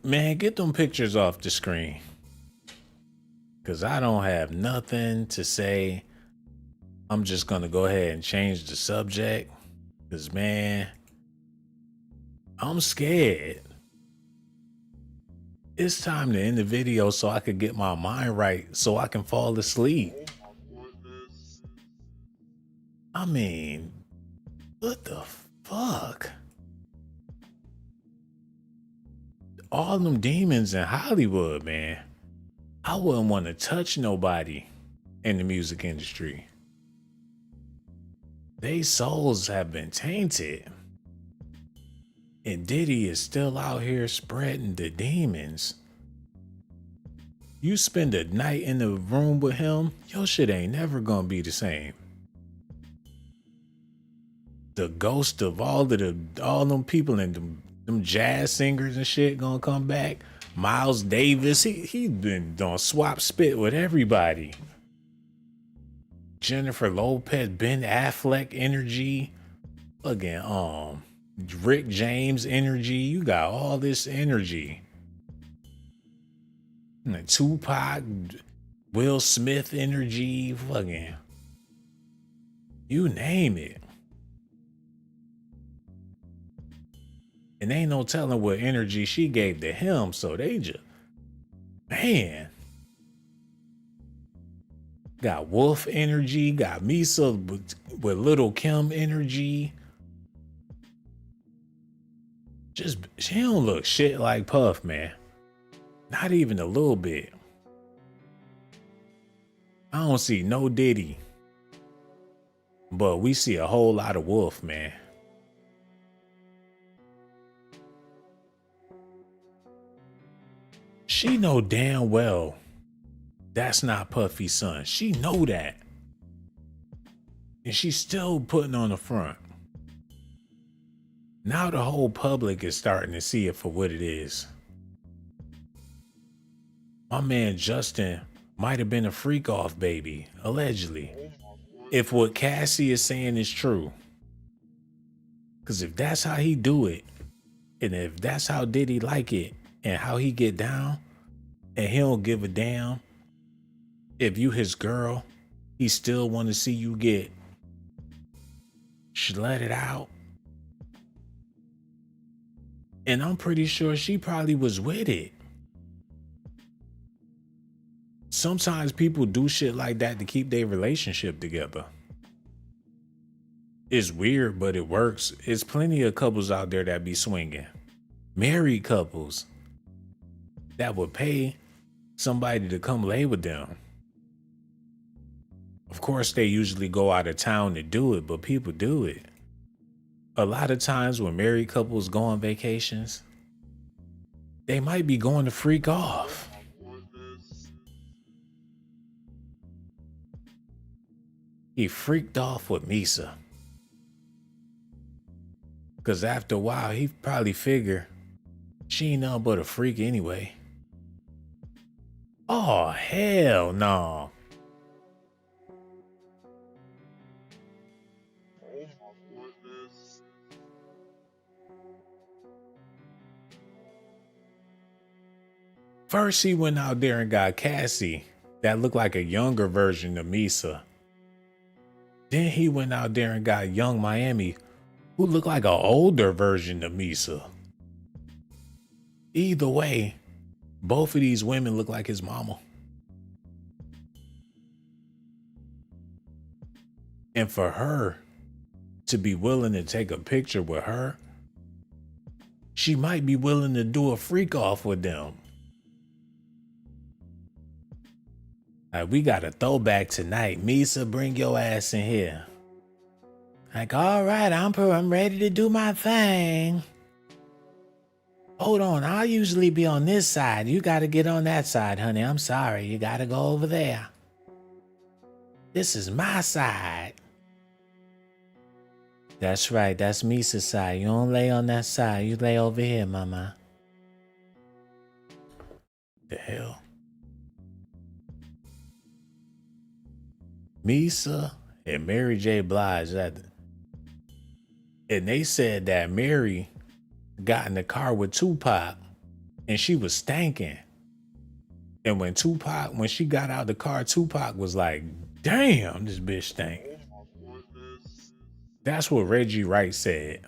Man, get them pictures off the screen. Cause I don't have nothing to say. I'm just gonna go ahead and change the subject. Cause man, I'm scared. It's time to end the video so I could get my mind right so I can fall asleep. I mean, what the fuck? All them demons in Hollywood, man. I wouldn't want to touch nobody in the music industry. They souls have been tainted. And Diddy is still out here spreading the demons. You spend a night in the room with him, your shit ain't never gonna be the same. The ghost of all them people and them jazz singers and shit gonna come back. Miles Davis, he been doing swap spit with everybody. Jennifer Lopez, Ben Affleck energy, again, Rick James energy. You got all this energy. And Tupac, Will Smith energy, fucking, you name it. And ain't no telling what energy she gave to him, so they just, man. Got Wolf energy, got Misa with Lil Kim energy. Just, she don't look shit like Puff, man. Not even a little bit. I don't see no Diddy. But we see a whole lot of Wolf, man. She know damn well that's not Puffy's son. She know that. And she's still putting on the front. Now the whole public is starting to see it for what it is. My man Justin might have been a freak off baby, allegedly. If what Cassie is saying is true. Because if that's how he do it, and if that's how Diddy like it, and how he get down, and he don't give a damn, if you his girl, he still want to see you get let it out. And I'm pretty sure she probably was with it. Sometimes people do shit like that to keep their relationship together. It's weird, but it works. There's plenty of couples out there that be swinging. Married couples that would pay somebody to come lay with them. Of course, they usually go out of town to do it, but people do it. A lot of times when married couples go on vacations, they might be going to freak off. He freaked off with Misa. Because after a while, he probably figured she ain't nothing but a freak anyway. Oh, hell no. First, he went out there and got Cassie, that looked like a younger version of Misa. Then he went out there and got young Miami, who looked like an older version of Misa. Either way, both of these women look like his mama. And for her to be willing to take a picture with her, she might be willing to do a freak off with them. We got a throwback tonight. Misa, bring your ass in here. Like, all right, I'm ready to do my thing. Hold on, I'll usually be on this side. You got to get on that side, honey. I'm sorry, you got to go over there. This is my side. That's right, that's Misa's side. You don't lay on that side. You lay over here, mama. The hell? Misa and Mary J. Blige, and they said that Mary got in the car with Tupac and she was stanking. And when she got out the car, Tupac was like, damn, this bitch stank. That's what Reggie Wright said.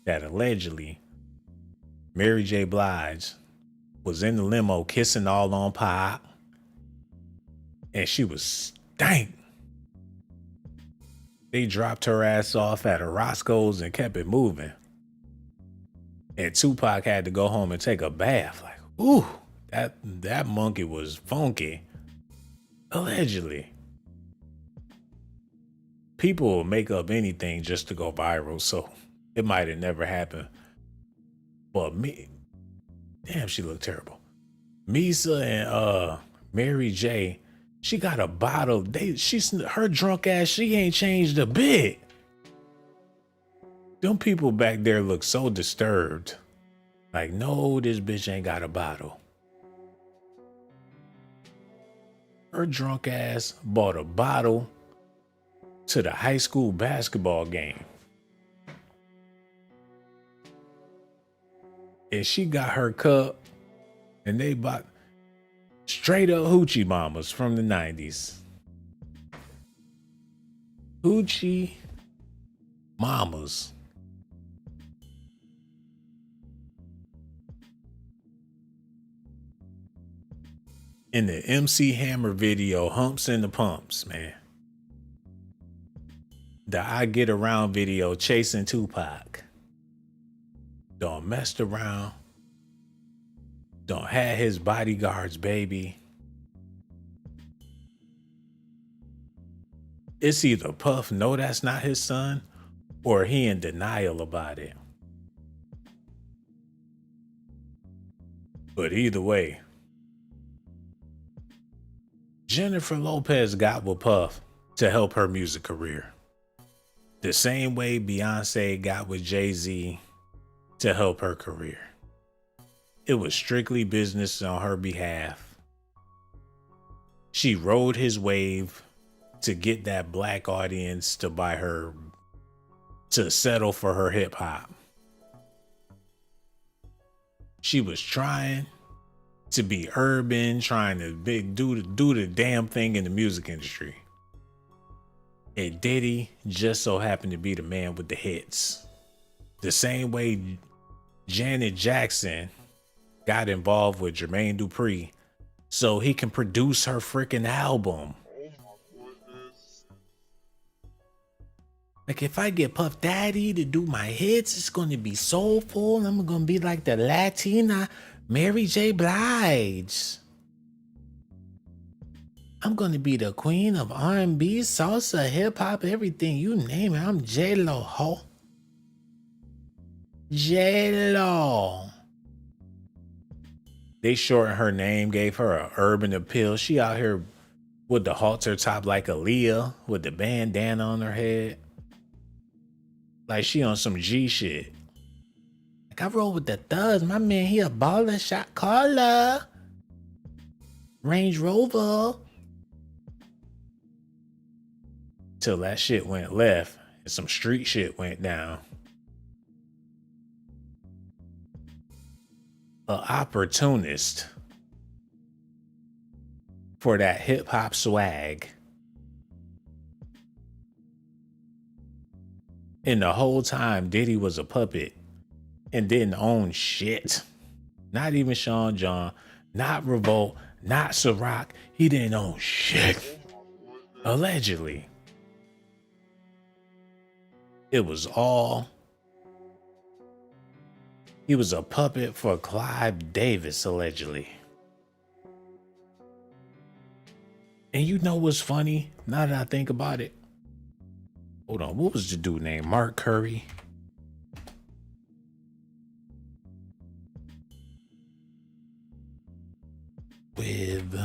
That allegedly Mary J. Blige was in the limo kissing all on Pac and she was stank. They dropped her ass off at a Roscoe's and kept it moving. And Tupac had to go home and take a bath. Like, ooh, that monkey was funky. Allegedly. People will make up anything just to go viral, so it might have never happened. But damn, she looked terrible. Misa and Mary J, she got a bottle. Her drunk ass, she ain't changed a bit. Them people back there look so disturbed. Like, no, this bitch ain't got a bottle. Her drunk ass bought a bottle to the high school basketball game. And she got her cup and they bought straight up hoochie mamas from the 90s. Hoochie mamas. In the MC Hammer video, Humps and the Pumps, man. The I Get Around video, chasing Tupac. Don't messed around. Don't have his bodyguards, baby. It's either Puff know that's not his son, or he in denial about it. But either way, Jennifer Lopez got with Puff to help her music career. The same way Beyonce got with Jay-Z to help her career. It was strictly business on her behalf. She rode his wave to get that black audience to buy her, to settle for her hip hop. She was trying to be urban, trying to do the damn thing in the music industry. And Diddy just so happened to be the man with the hits. The same way Janet Jackson got involved with Jermaine Dupri so he can produce her freaking album. Like, if I get Puff Daddy to do my hits, it's going to be soulful. I'm going to be like the Latina Mary J. Blige. I'm going to be the queen of R&B, salsa, hip-hop, everything. You name it. I'm J-Lo, ho. J-Lo. They shortened her name, gave her an urban appeal. She out here with the halter top like Aaliyah, with the bandana on her head. Like she on some G shit. Like, I roll with the thugs. My man, he a baller, shot caller. Range Rover. Till that shit went left and some street shit went down. An opportunist for that hip hop swag. And the whole time, Diddy was a puppet and didn't own shit. Not even Sean John, not Revolt, not Ciroc. He didn't own shit. Allegedly. It was all... He was a puppet for Clive Davis, allegedly. And you know what's funny? Now that I think about it. Hold on, what was the dude named? Mark Curry? With...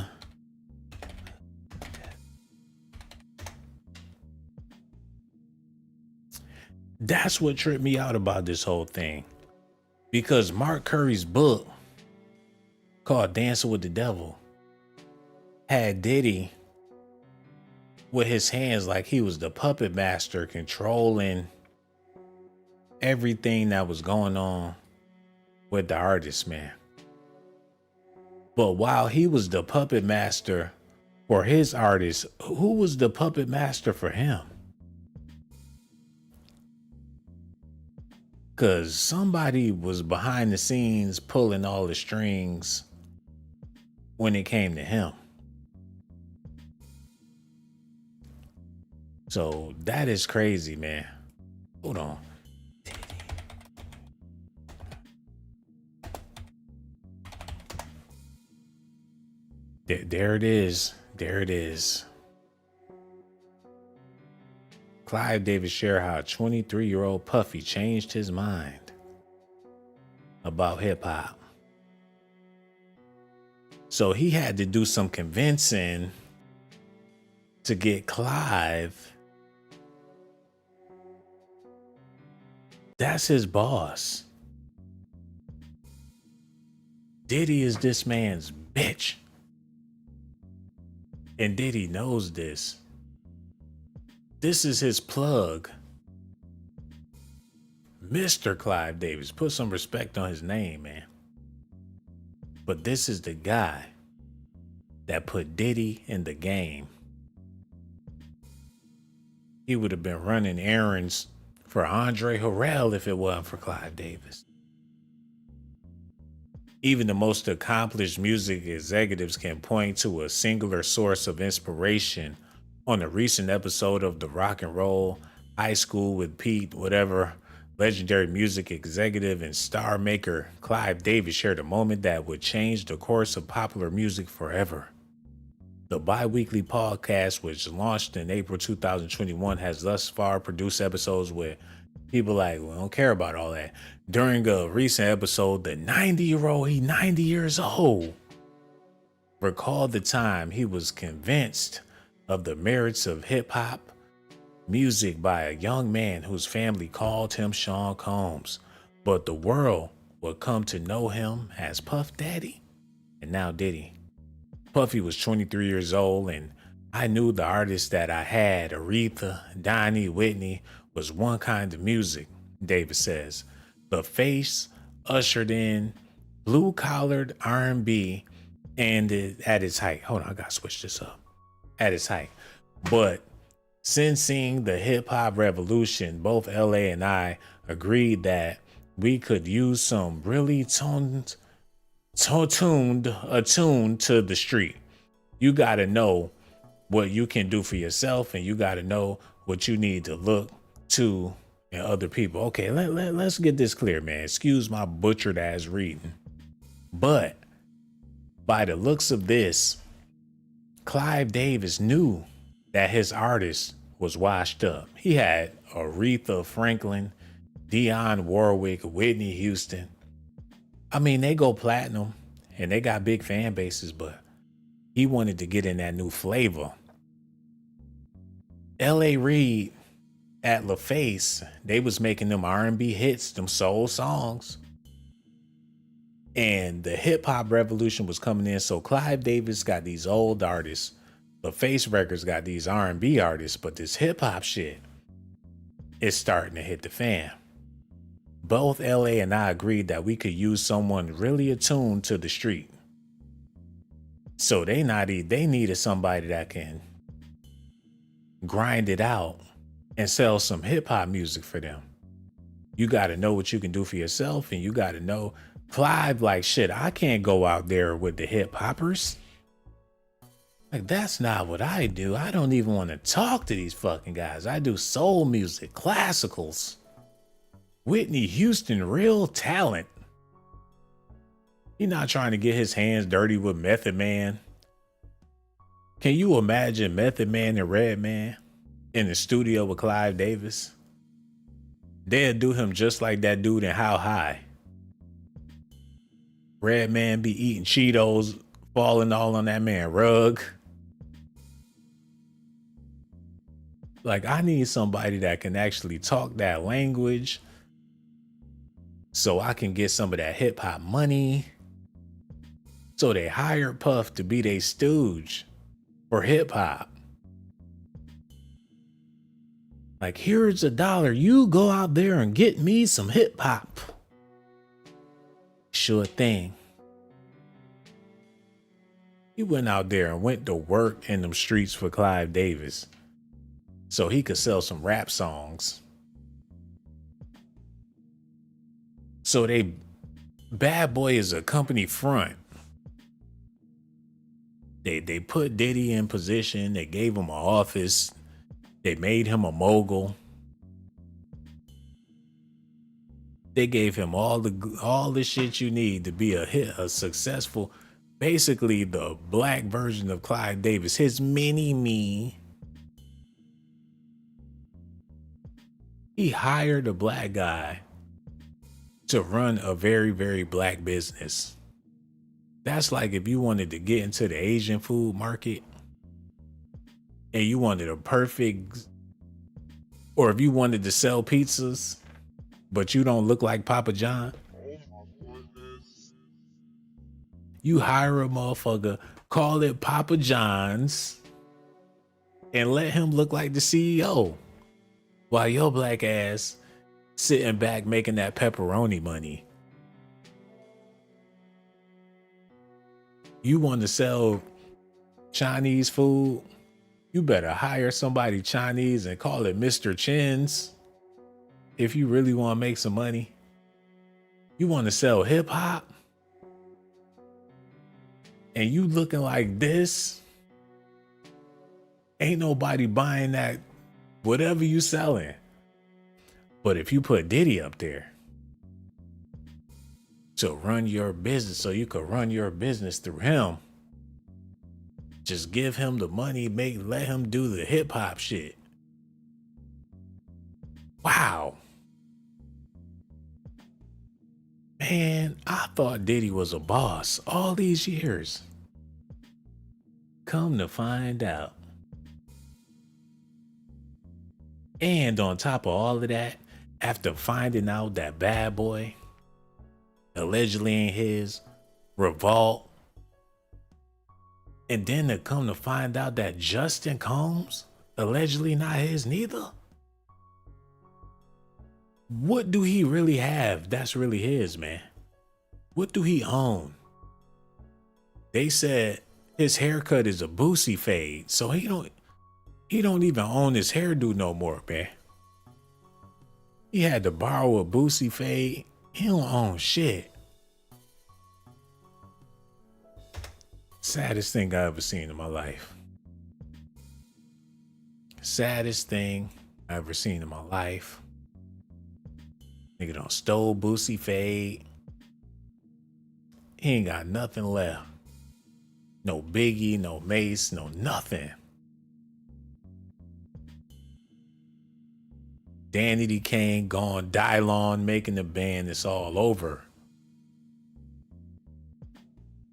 That's what tripped me out about this whole thing. Because Mark Curry's book, called Dancing with the Devil, had Diddy with his hands like he was the puppet master controlling everything that was going on with the artist, man. But while he was the puppet master for his artist, who was the puppet master for him? Because somebody was behind the scenes pulling all the strings when it came to him. So that is crazy, man. Hold on. There it is. There it is. Clive Davis shared how 23-year-old Puffy changed his mind about hip-hop. So he had to do some convincing to get Clive. That's his boss. Diddy is this man's bitch. And Diddy knows this. This is his plug. Mr. Clive Davis. Put some respect on his name, man. But this is the guy that put Diddy in the game. He would have been running errands for Andre Harrell if it wasn't for Clive Davis. Even the most accomplished music executives can point to a singular source of inspiration. On a recent episode of the Rock and Roll High School with Pete, whatever, legendary music executive and star maker Clive Davis shared a moment that would change the course of popular music forever. The bi-weekly podcast, which launched in April 2021, has thus far produced episodes with People like, we don't care about all that. During a recent episode, the 90-year-old, he 90 years old, recalled the time he was convinced of the merits of hip hop music by a young man whose family called him Sean Combs, but the world would come to know him as Puff Daddy and now Diddy. Puffy was 23 years old, and I knew the artists that I had, Aretha, Donnie, Whitney, was one kind of music, Davis says. The Face ushered in blue-collared R&B and at its height. Hold on, I gotta switch this up. At its height. But since seeing the hip-hop revolution, both LA and I agreed that we could use some really attuned to the street. You gotta know what you can do for yourself, and you gotta know what you need to look to in other people. Okay, let's get this clear, man. Excuse my butchered ass reading. But by the looks of this, Clive Davis knew that his artist was washed up. He had Aretha Franklin, Dionne Warwick, Whitney Houston. I mean, they go platinum and they got big fan bases, but he wanted to get in that new flavor. L.A. Reid at LaFace, they was making them R&B hits, them soul songs. And the hip hop revolution was coming in. So Clive Davis got these old artists. LaFace Records got these R&B artists, but this hip hop shit is starting to hit the fan. Both LA and I agreed that we could use someone really attuned to the street. So they needed somebody that can grind it out and sell some hip hop music for them. You got to know what you can do for yourself, and you got to know Clive, like, shit, I can't go out there with the hip hoppers. Like, that's not what I do. I don't even want to talk to these fucking guys. I do soul music, classicals. Whitney Houston, real talent. He's not trying to get his hands dirty with Method Man. Can you imagine Method Man and Redman in the studio with Clive Davis? They'd do him just like that dude in How High. Redman be eating Cheetos, falling all on that man rug. Like, I need somebody that can actually talk that language so I can get some of that hip hop money. So they hired Puff to be their stooge for hip hop. Like, here's $1. You go out there and get me some hip hop. Sure thing. He went out there and went to work in them streets for Clive Davis so he could sell some rap songs. So Bad Boy is a company front. They put Diddy in position. They gave him an office. They made him a mogul. They gave him all the shit you need to be a successful, basically the black version of Clive Davis, his mini-me. He hired a black guy to run a very, very black business. That's like if you wanted to get into the Asian food market and you wanted a perfect, or if you wanted to sell pizzas, but you don't look like Papa John, you hire a motherfucker, call it Papa John's, and let him look like the CEO while your black ass sitting back making that pepperoni money. You want to sell Chinese food? You better hire somebody Chinese and call it Mr. Chin's if you really want to make some money. You want to sell hip hop? And you looking like this? Ain't nobody buying that, whatever you selling. But if you put Diddy up there to run your business, so you could run your business through him, just give him the money, let him do the hip hop shit. Wow. Man, I thought Diddy was a boss all these years. Come to find out. And on top of all of that, after finding out that Bad Boy allegedly ain't his, Revolt, and then to come to find out that Justin Combs allegedly not his neither. What do he really have that's really his, man? What do he own? They said his haircut is a Boosie fade, so he don't even own his hairdo no more, man. He had to borrow a Boosie fade. He don't own shit. Saddest thing I ever seen in my life. Saddest thing I ever seen in my life. Nigga done stole Boosie fade. He ain't got nothing left. No Biggie, no Mace, no nothing. Danny Kane gone, Dylon making the band, it's all over.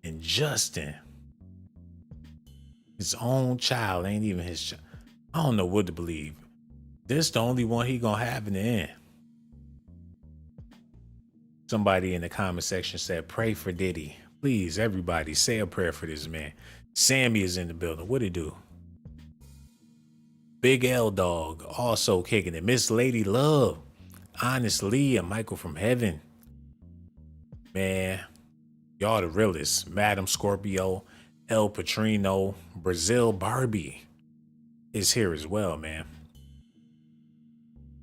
And Justin, his own child, ain't even his child. I don't know what to believe. This the only one he gonna have in the end. Somebody in the comment section said, pray for Diddy. Please, everybody, say a prayer for this man. Sammy is in the building. What it do? Big L Dog also kicking it. Miss Lady Love, Honestly, and Michael from Heaven. Man, y'all the realest. Madam Scorpio, El Patrino, Brazil Barbie is here as well, man.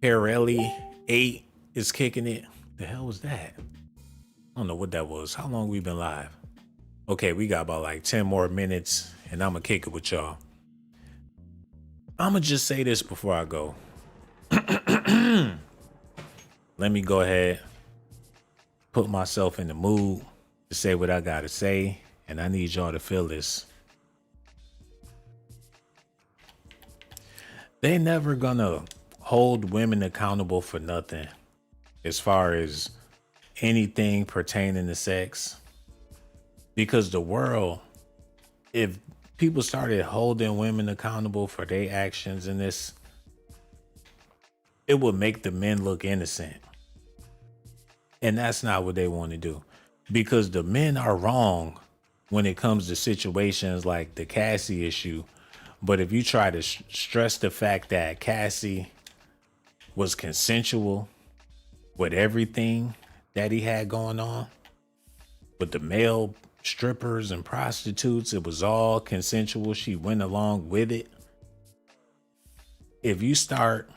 Perelli 8 is kicking it. The hell was that? I don't know what that was. How long we been live? Okay, we got about like 10 more minutes and I'm gonna kick it with y'all. I'm gonna just say this before I go. Let me go ahead, put myself in the mood to say what I gotta say, and I need y'all to feel this. They never gonna hold women accountable for nothing as far as anything pertaining to sex. Because the world, if people started holding women accountable for their actions in this, it would make the men look innocent. And that's not what they want to do. Because the men are wrong when it comes to situations like the Cassie issue. But if you try to stress the fact that Cassie was consensual with everything that he had going on, with the male strippers and prostitutes, it was all consensual. She went along with it. If you start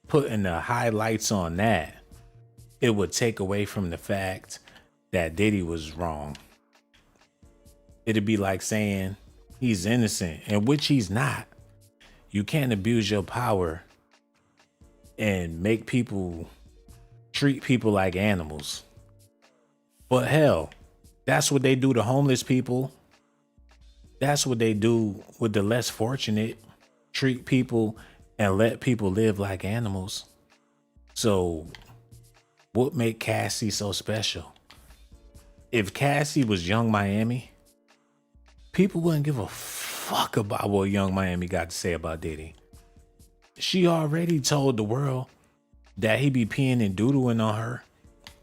putting the highlights on that, it would take away from the fact that Diddy was wrong. It'd be like saying he's innocent, and which he's not. You can't abuse your power and make people treat people like animals. But hell, that's what they do to homeless people. That's what they do with the less fortunate. Treat people and let people live like animals. So what make Cassie so special? If Cassie was Young Miami, people wouldn't give a fuck about what Young Miami got to say about Diddy. She already told the world that he be peeing and doodling on her,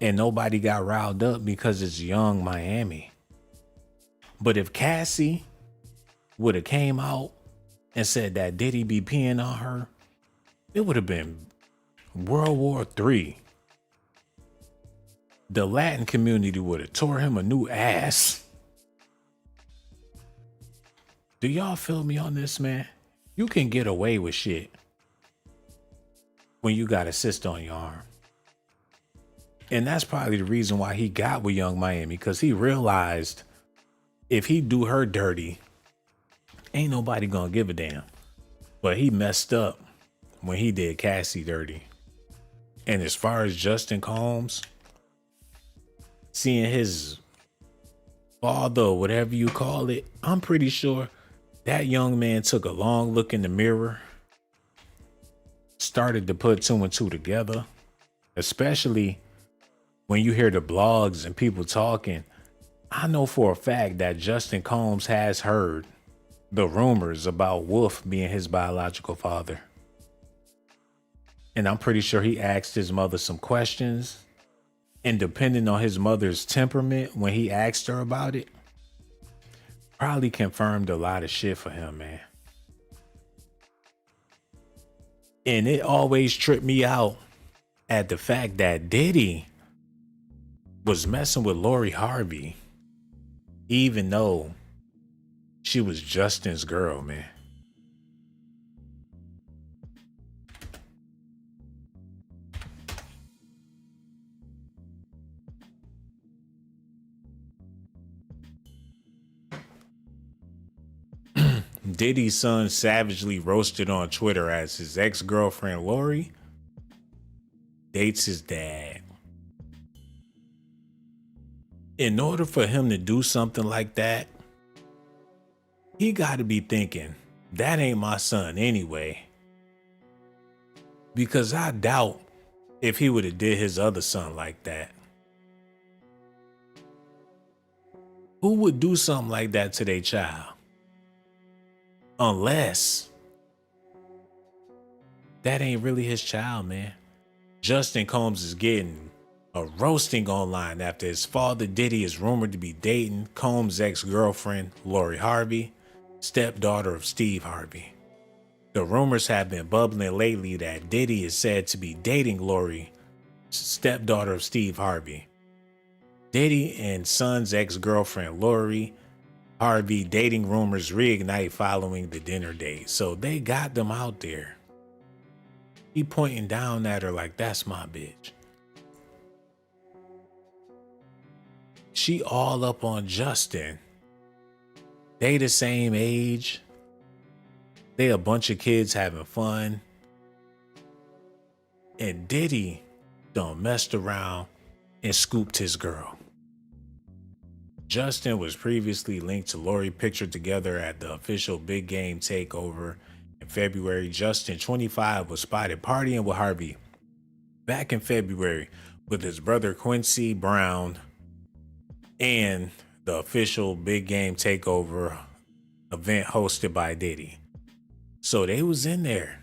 and nobody got riled up because it's Young Miami. But if Cassie would have came out and said that Diddy be peeing on her, it would have been World War III. The Latin community would have tore him a new ass. Do y'all feel me on this, man? You can get away with shit when you got a cyst on your arm. And that's probably the reason why he got with Young Miami, because he realized if he do her dirty, ain't nobody gonna give a damn. But he messed up when he did Cassie dirty. And as far as Justin Combs, seeing his father, or whatever you call it, I'm pretty sure that young man took a long look in the mirror, started to put two and two together, especially when you hear the blogs and people talking, I know for a fact that Justin Combs has heard the rumors about Wolf being his biological father. And I'm pretty sure he asked his mother some questions. And depending on his mother's temperament when he asked her about it, probably confirmed a lot of shit for him, man. And it always tripped me out at the fact that Diddy was messing with Lori Harvey, even though she was Justin's girl, man. Diddy's son savagely roasted on Twitter as his ex-girlfriend Lori dates his dad. In order for him to do something like that, he got to be thinking, that ain't my son anyway. Because I doubt if he would have did his other son like that. Who would do something like that to their child? Unless that ain't really his child, man. Justin Combs is getting a roasting online after his father Diddy is rumored to be dating Combs' ex-girlfriend Lori Harvey, stepdaughter of Steve Harvey. The rumors have been bubbling lately that Diddy is said to be dating Lori, stepdaughter of Steve Harvey. Diddy and son's ex-girlfriend Lori Harvey dating rumors reignite following the dinner date. So they got them out there. He pointing down at her like, that's my bitch. She all up on Justin. They the same age. They a bunch of kids having fun. And Diddy done messed around and scooped his girl. Justin was previously linked to Lori, pictured together at the official Big Game Takeover in February. Justin, 25, was spotted partying with Harvey back in February with his brother Quincy Brown and the official Big Game Takeover event hosted by Diddy. So they was in there.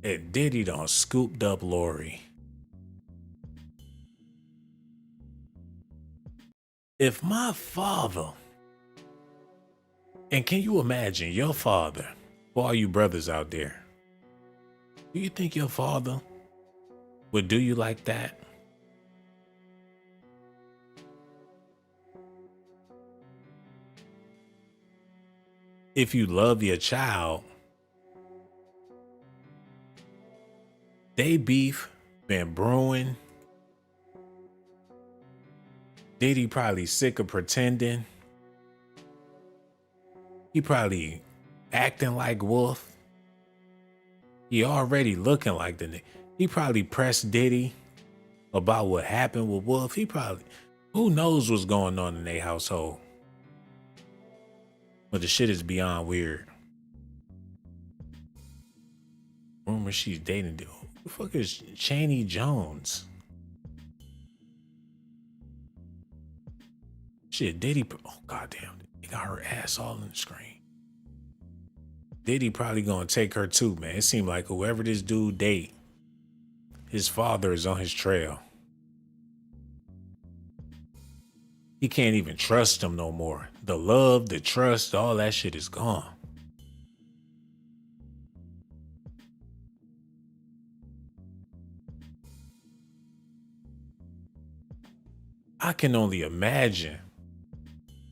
And Diddy done scooped up Lori. If my father, and can you imagine your father, for all you brothers out there, do you think your father would do you like that? If you love your child, they beef been brewing. Diddy probably sick of pretending. He probably acting like Wolf. He already looking like the nigga. He probably pressed Diddy about what happened with Wolf. He probably, who knows what's going on in their household. But the shit is beyond weird. Rumor she's dating dude. Who the fuck is Chaney Jones? Shit, Diddy, oh goddamn, he got her ass all in the screen. Diddy probably gonna take her too, man. It seemed like whoever this dude date, his father is on his trail. He can't even trust him no more. The love, the trust, all that shit is gone. I can only imagine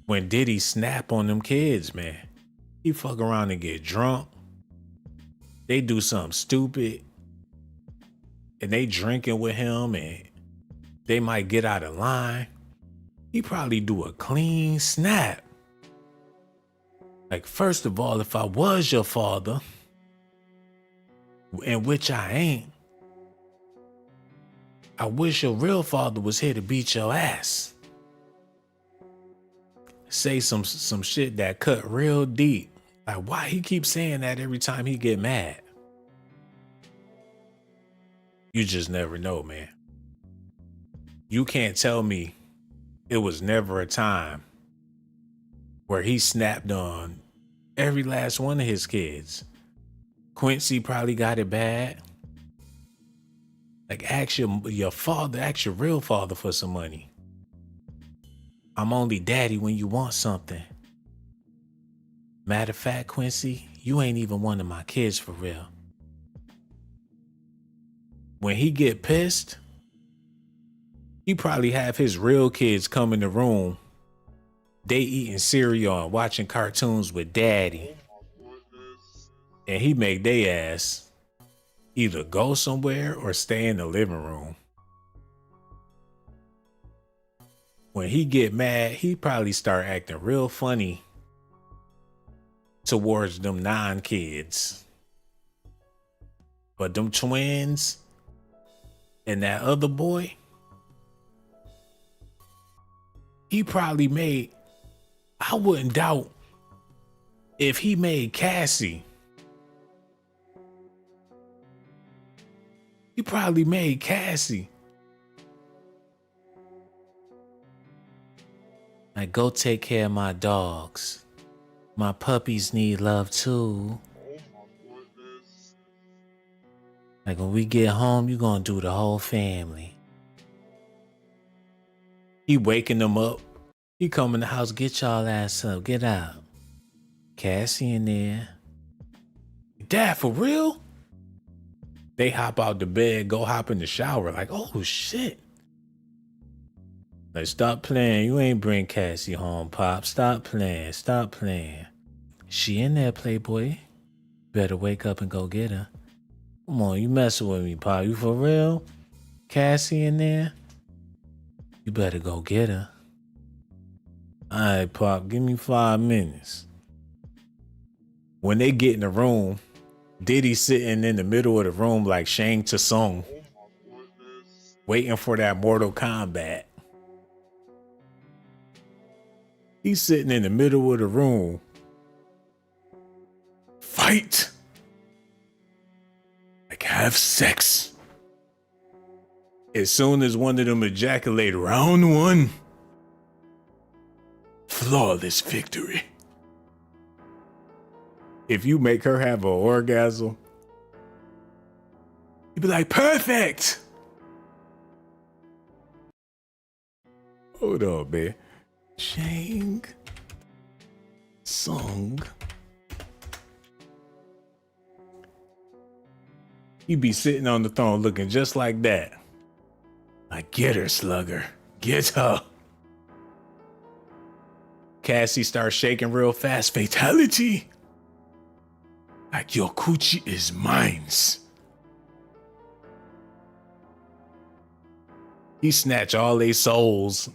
when Diddy snap on them kids, man. He fuck around and get drunk. They do something stupid. And they drinking with him and they might get out of line. He probably do a clean snap. Like, first of all, if I was your father, and which I ain't, I wish your real father was here to beat your ass. Say some shit that cut real deep. Like, why he keep saying that every time he get mad? You just never know, man. You can't tell me it was never a time where he snapped on every last one of his kids. Quincy probably got it bad. Like, ask your father, ask your real father for some money. I'm only daddy when you want something. Matter of fact, Quincy, you ain't even one of my kids for real. When he get pissed, he probably have his real kids come in the room. They eating cereal and watching cartoons with daddy. And he make they ass either go somewhere or stay in the living room. When he get mad, he probably start acting real funny towards them 9 kids. But them twins and that other boy, he probably made, I wouldn't doubt if he made Cassie. He probably made Cassie. Like, go take care of my dogs. My puppies need love too. Like, when we get home, you gonna do the whole family. He waking them up. He come in the house, get y'all ass up, get out. Cassie in there. Dad, for real? They hop out the bed, go hop in the shower, like, oh shit. Like, stop playing. You ain't bring Cassie home, Pop. Stop playing. Stop playing. She in there, Playboy. Better wake up and go get her. Come on, you messing with me, Pop. You for real? Cassie in there? You better go get her. All right, Pop, give me 5 minutes. When they get in the room, Diddy sitting in the middle of the room like Shang Tsung, waiting for that Mortal Kombat. He's sitting in the middle of the room. Fight. Like, have sex. As soon as one of them ejaculate, round 1. Flawless victory. If you make her have an orgasm, you'd be like, perfect. Hold on, man. Shang Tsung. You be sitting on the throne looking just like that. Like, get her, slugger. Get her. Cassie starts shaking real fast. Fatality. Like, your coochie is mine's. He snatch all they souls.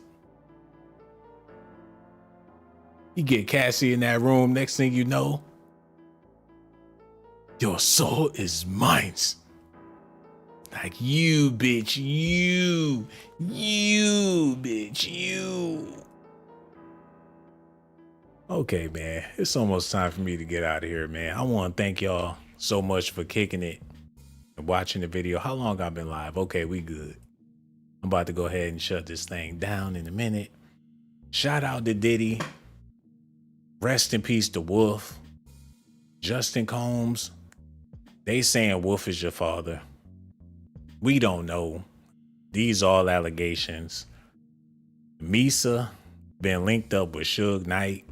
You get Cassie in that room, next thing you know, your soul is mine's. Like, you, bitch, you, bitch, you. Okay, man, it's almost time for me to get out of here, man. I want to thank y'all so much for kicking it and watching the video. How long I've been live? Okay, we good. I'm about to go ahead and shut this thing down in a minute. Shout out to Diddy. Rest in peace to Wolf. Justin Combs. They saying Wolf is your father. We don't know. These all allegations. Misa been linked up with Shug Knight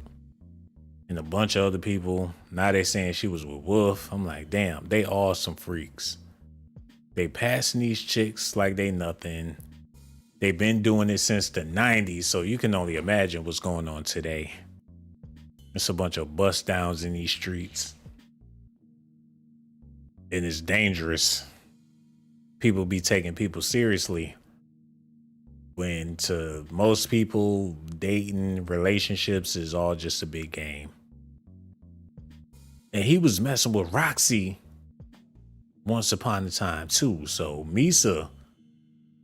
and a bunch of other people. Now they saying she was with Wolf. I'm like, damn, they all some freaks. They passing these chicks like they nothing. They've been doing it since the 90s, so you can only imagine what's going on today. It's a bunch of bust downs in these streets. It is dangerous. People be taking people seriously. When to most people, dating, relationships is all just a big game. And he was messing with Roxy once upon a time too. So Misa,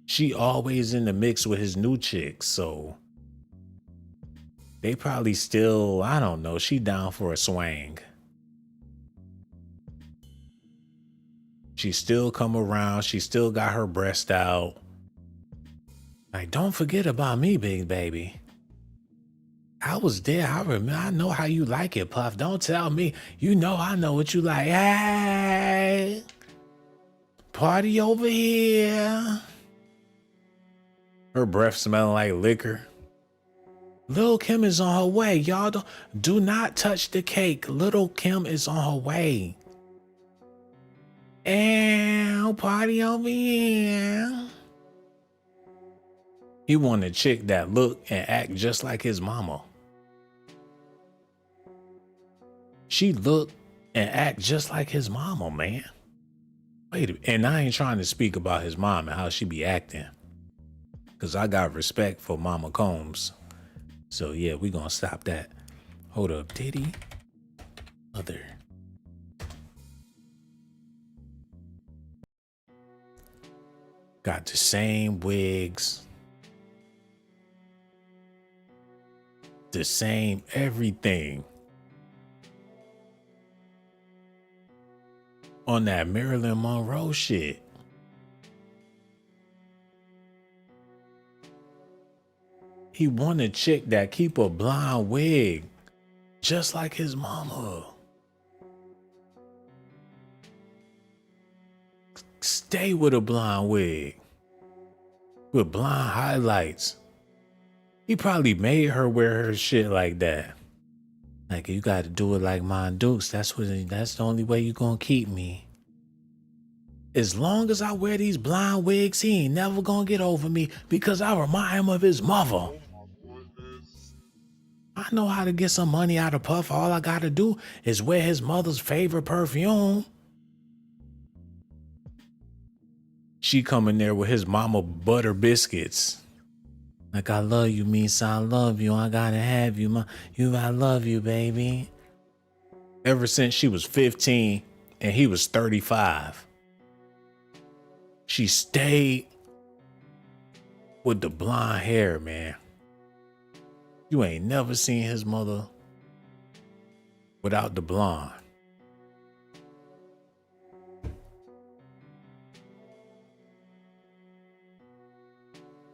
she always in the mix with his new chick. So they probably still, I don't know, she down for a swang. She still come around. She still got her breast out. Like, don't forget about me, big baby. I was there. I remember. I know how you like it, Puff. Don't tell me. You know I know what you like. Hey, party over here. Her breath smelling like liquor. Lil Kim is on her way. Y'all do not touch the cake. Lil Kim is on her way. And party over here. He want a chick that look and act just like his mama. She look and act just like his mama, man. Wait a minute. And I ain't trying to speak about his mom and how she be acting. Because I got respect for Mama Combs. So yeah, we gonna stop that. Hold up, Diddy. Other. Got the same wigs. The same everything. On that Marilyn Monroe shit. He want a chick that keep a blonde wig, just like his mama. Stay with a blonde wig, with blonde highlights. He probably made her wear her shit like that. Like, you got to do it like Mon Dukes. That's the only way you gonna keep me. As long as I wear these blonde wigs, he ain't never gonna get over me because I remind him of his mother. I know how to get some money out of Puff. All I gotta do is wear his mother's favorite perfume. She come in there with his mama butter biscuits. Like, I love you, Misa. I love you. I gotta have you, I love you, baby. Ever since she was 15 and he was 35. She stayed with the blonde hair, man. You ain't never seen his mother without the blonde.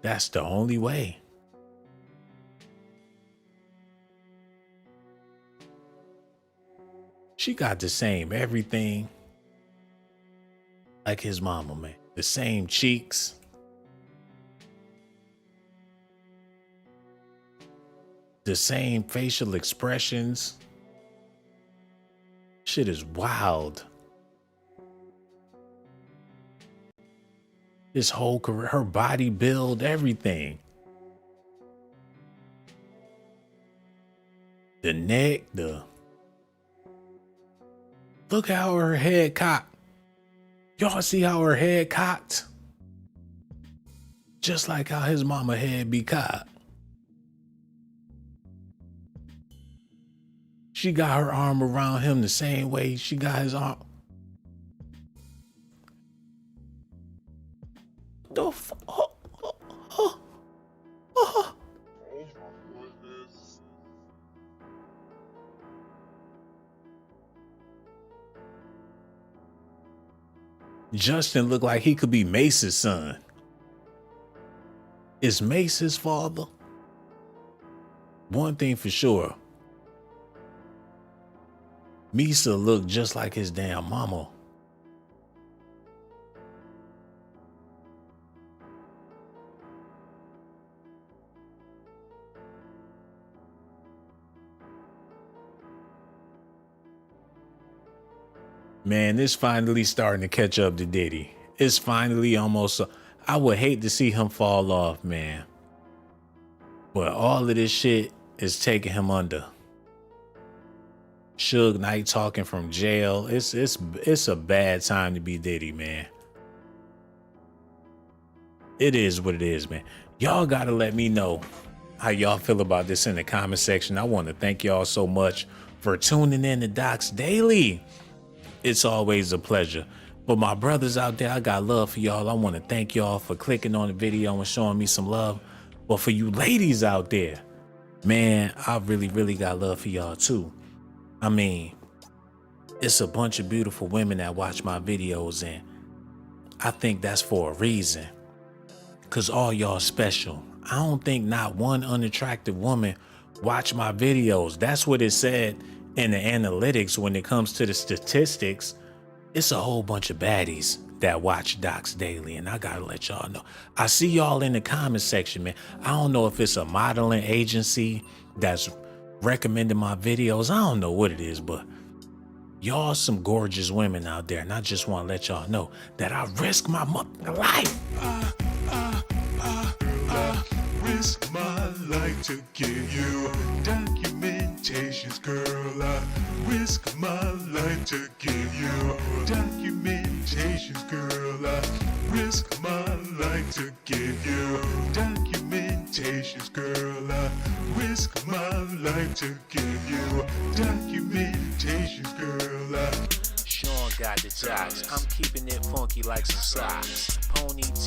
That's the only way. She got the same everything like his mama, man. The same cheeks. The same facial expressions. Shit is wild. His whole career, her body build, everything. The neck, look how her head cocked. Y'all see how her head cocked? Just like how his mama head be cocked. She got her arm around him the same way she got his arm. The fuck? Justin looked like he could be Mace's son. Is Mace his father? One thing for sure. Misa looked just like his damn mama. Man, it's finally starting to catch up to Diddy. It's finally almost, I would hate to see him fall off, man. But all of this shit is taking him under. Shug Knight talking from jail. It's a bad time to be Diddy, man. It is what it is, man. Y'all gotta let me know how y'all feel about this in the comment section. I want to thank y'all so much for tuning in to Docs Daily. It's always a pleasure. But my brothers out there, I got love for y'all. I want to thank y'all for clicking on the video and showing me some love. But for you ladies out there, man, I really, really got love for y'all too. I mean, it's a bunch of beautiful women that watch my videos, and I think that's for a reason. Cause all y'all special. I don't think not one unattractive woman watch my videos. That's what it said in the analytics when it comes to the statistics. It's a whole bunch of baddies that watch Docs daily, and I gotta let y'all know. I see y'all in the comment section, man. I don't know if it's a modeling agency that's recommending my videos. I don't know what it is, but y'all some gorgeous women out there, and I just want to let y'all know that I risk my life. Risk my life to give you documentations, girl. I risk my life to give you documentations, girl. I risk my life to give you documentations, girl. I risk my life to give you documentations, girl. Sean got the jocks. I'm keeping it funky like some socks. Pony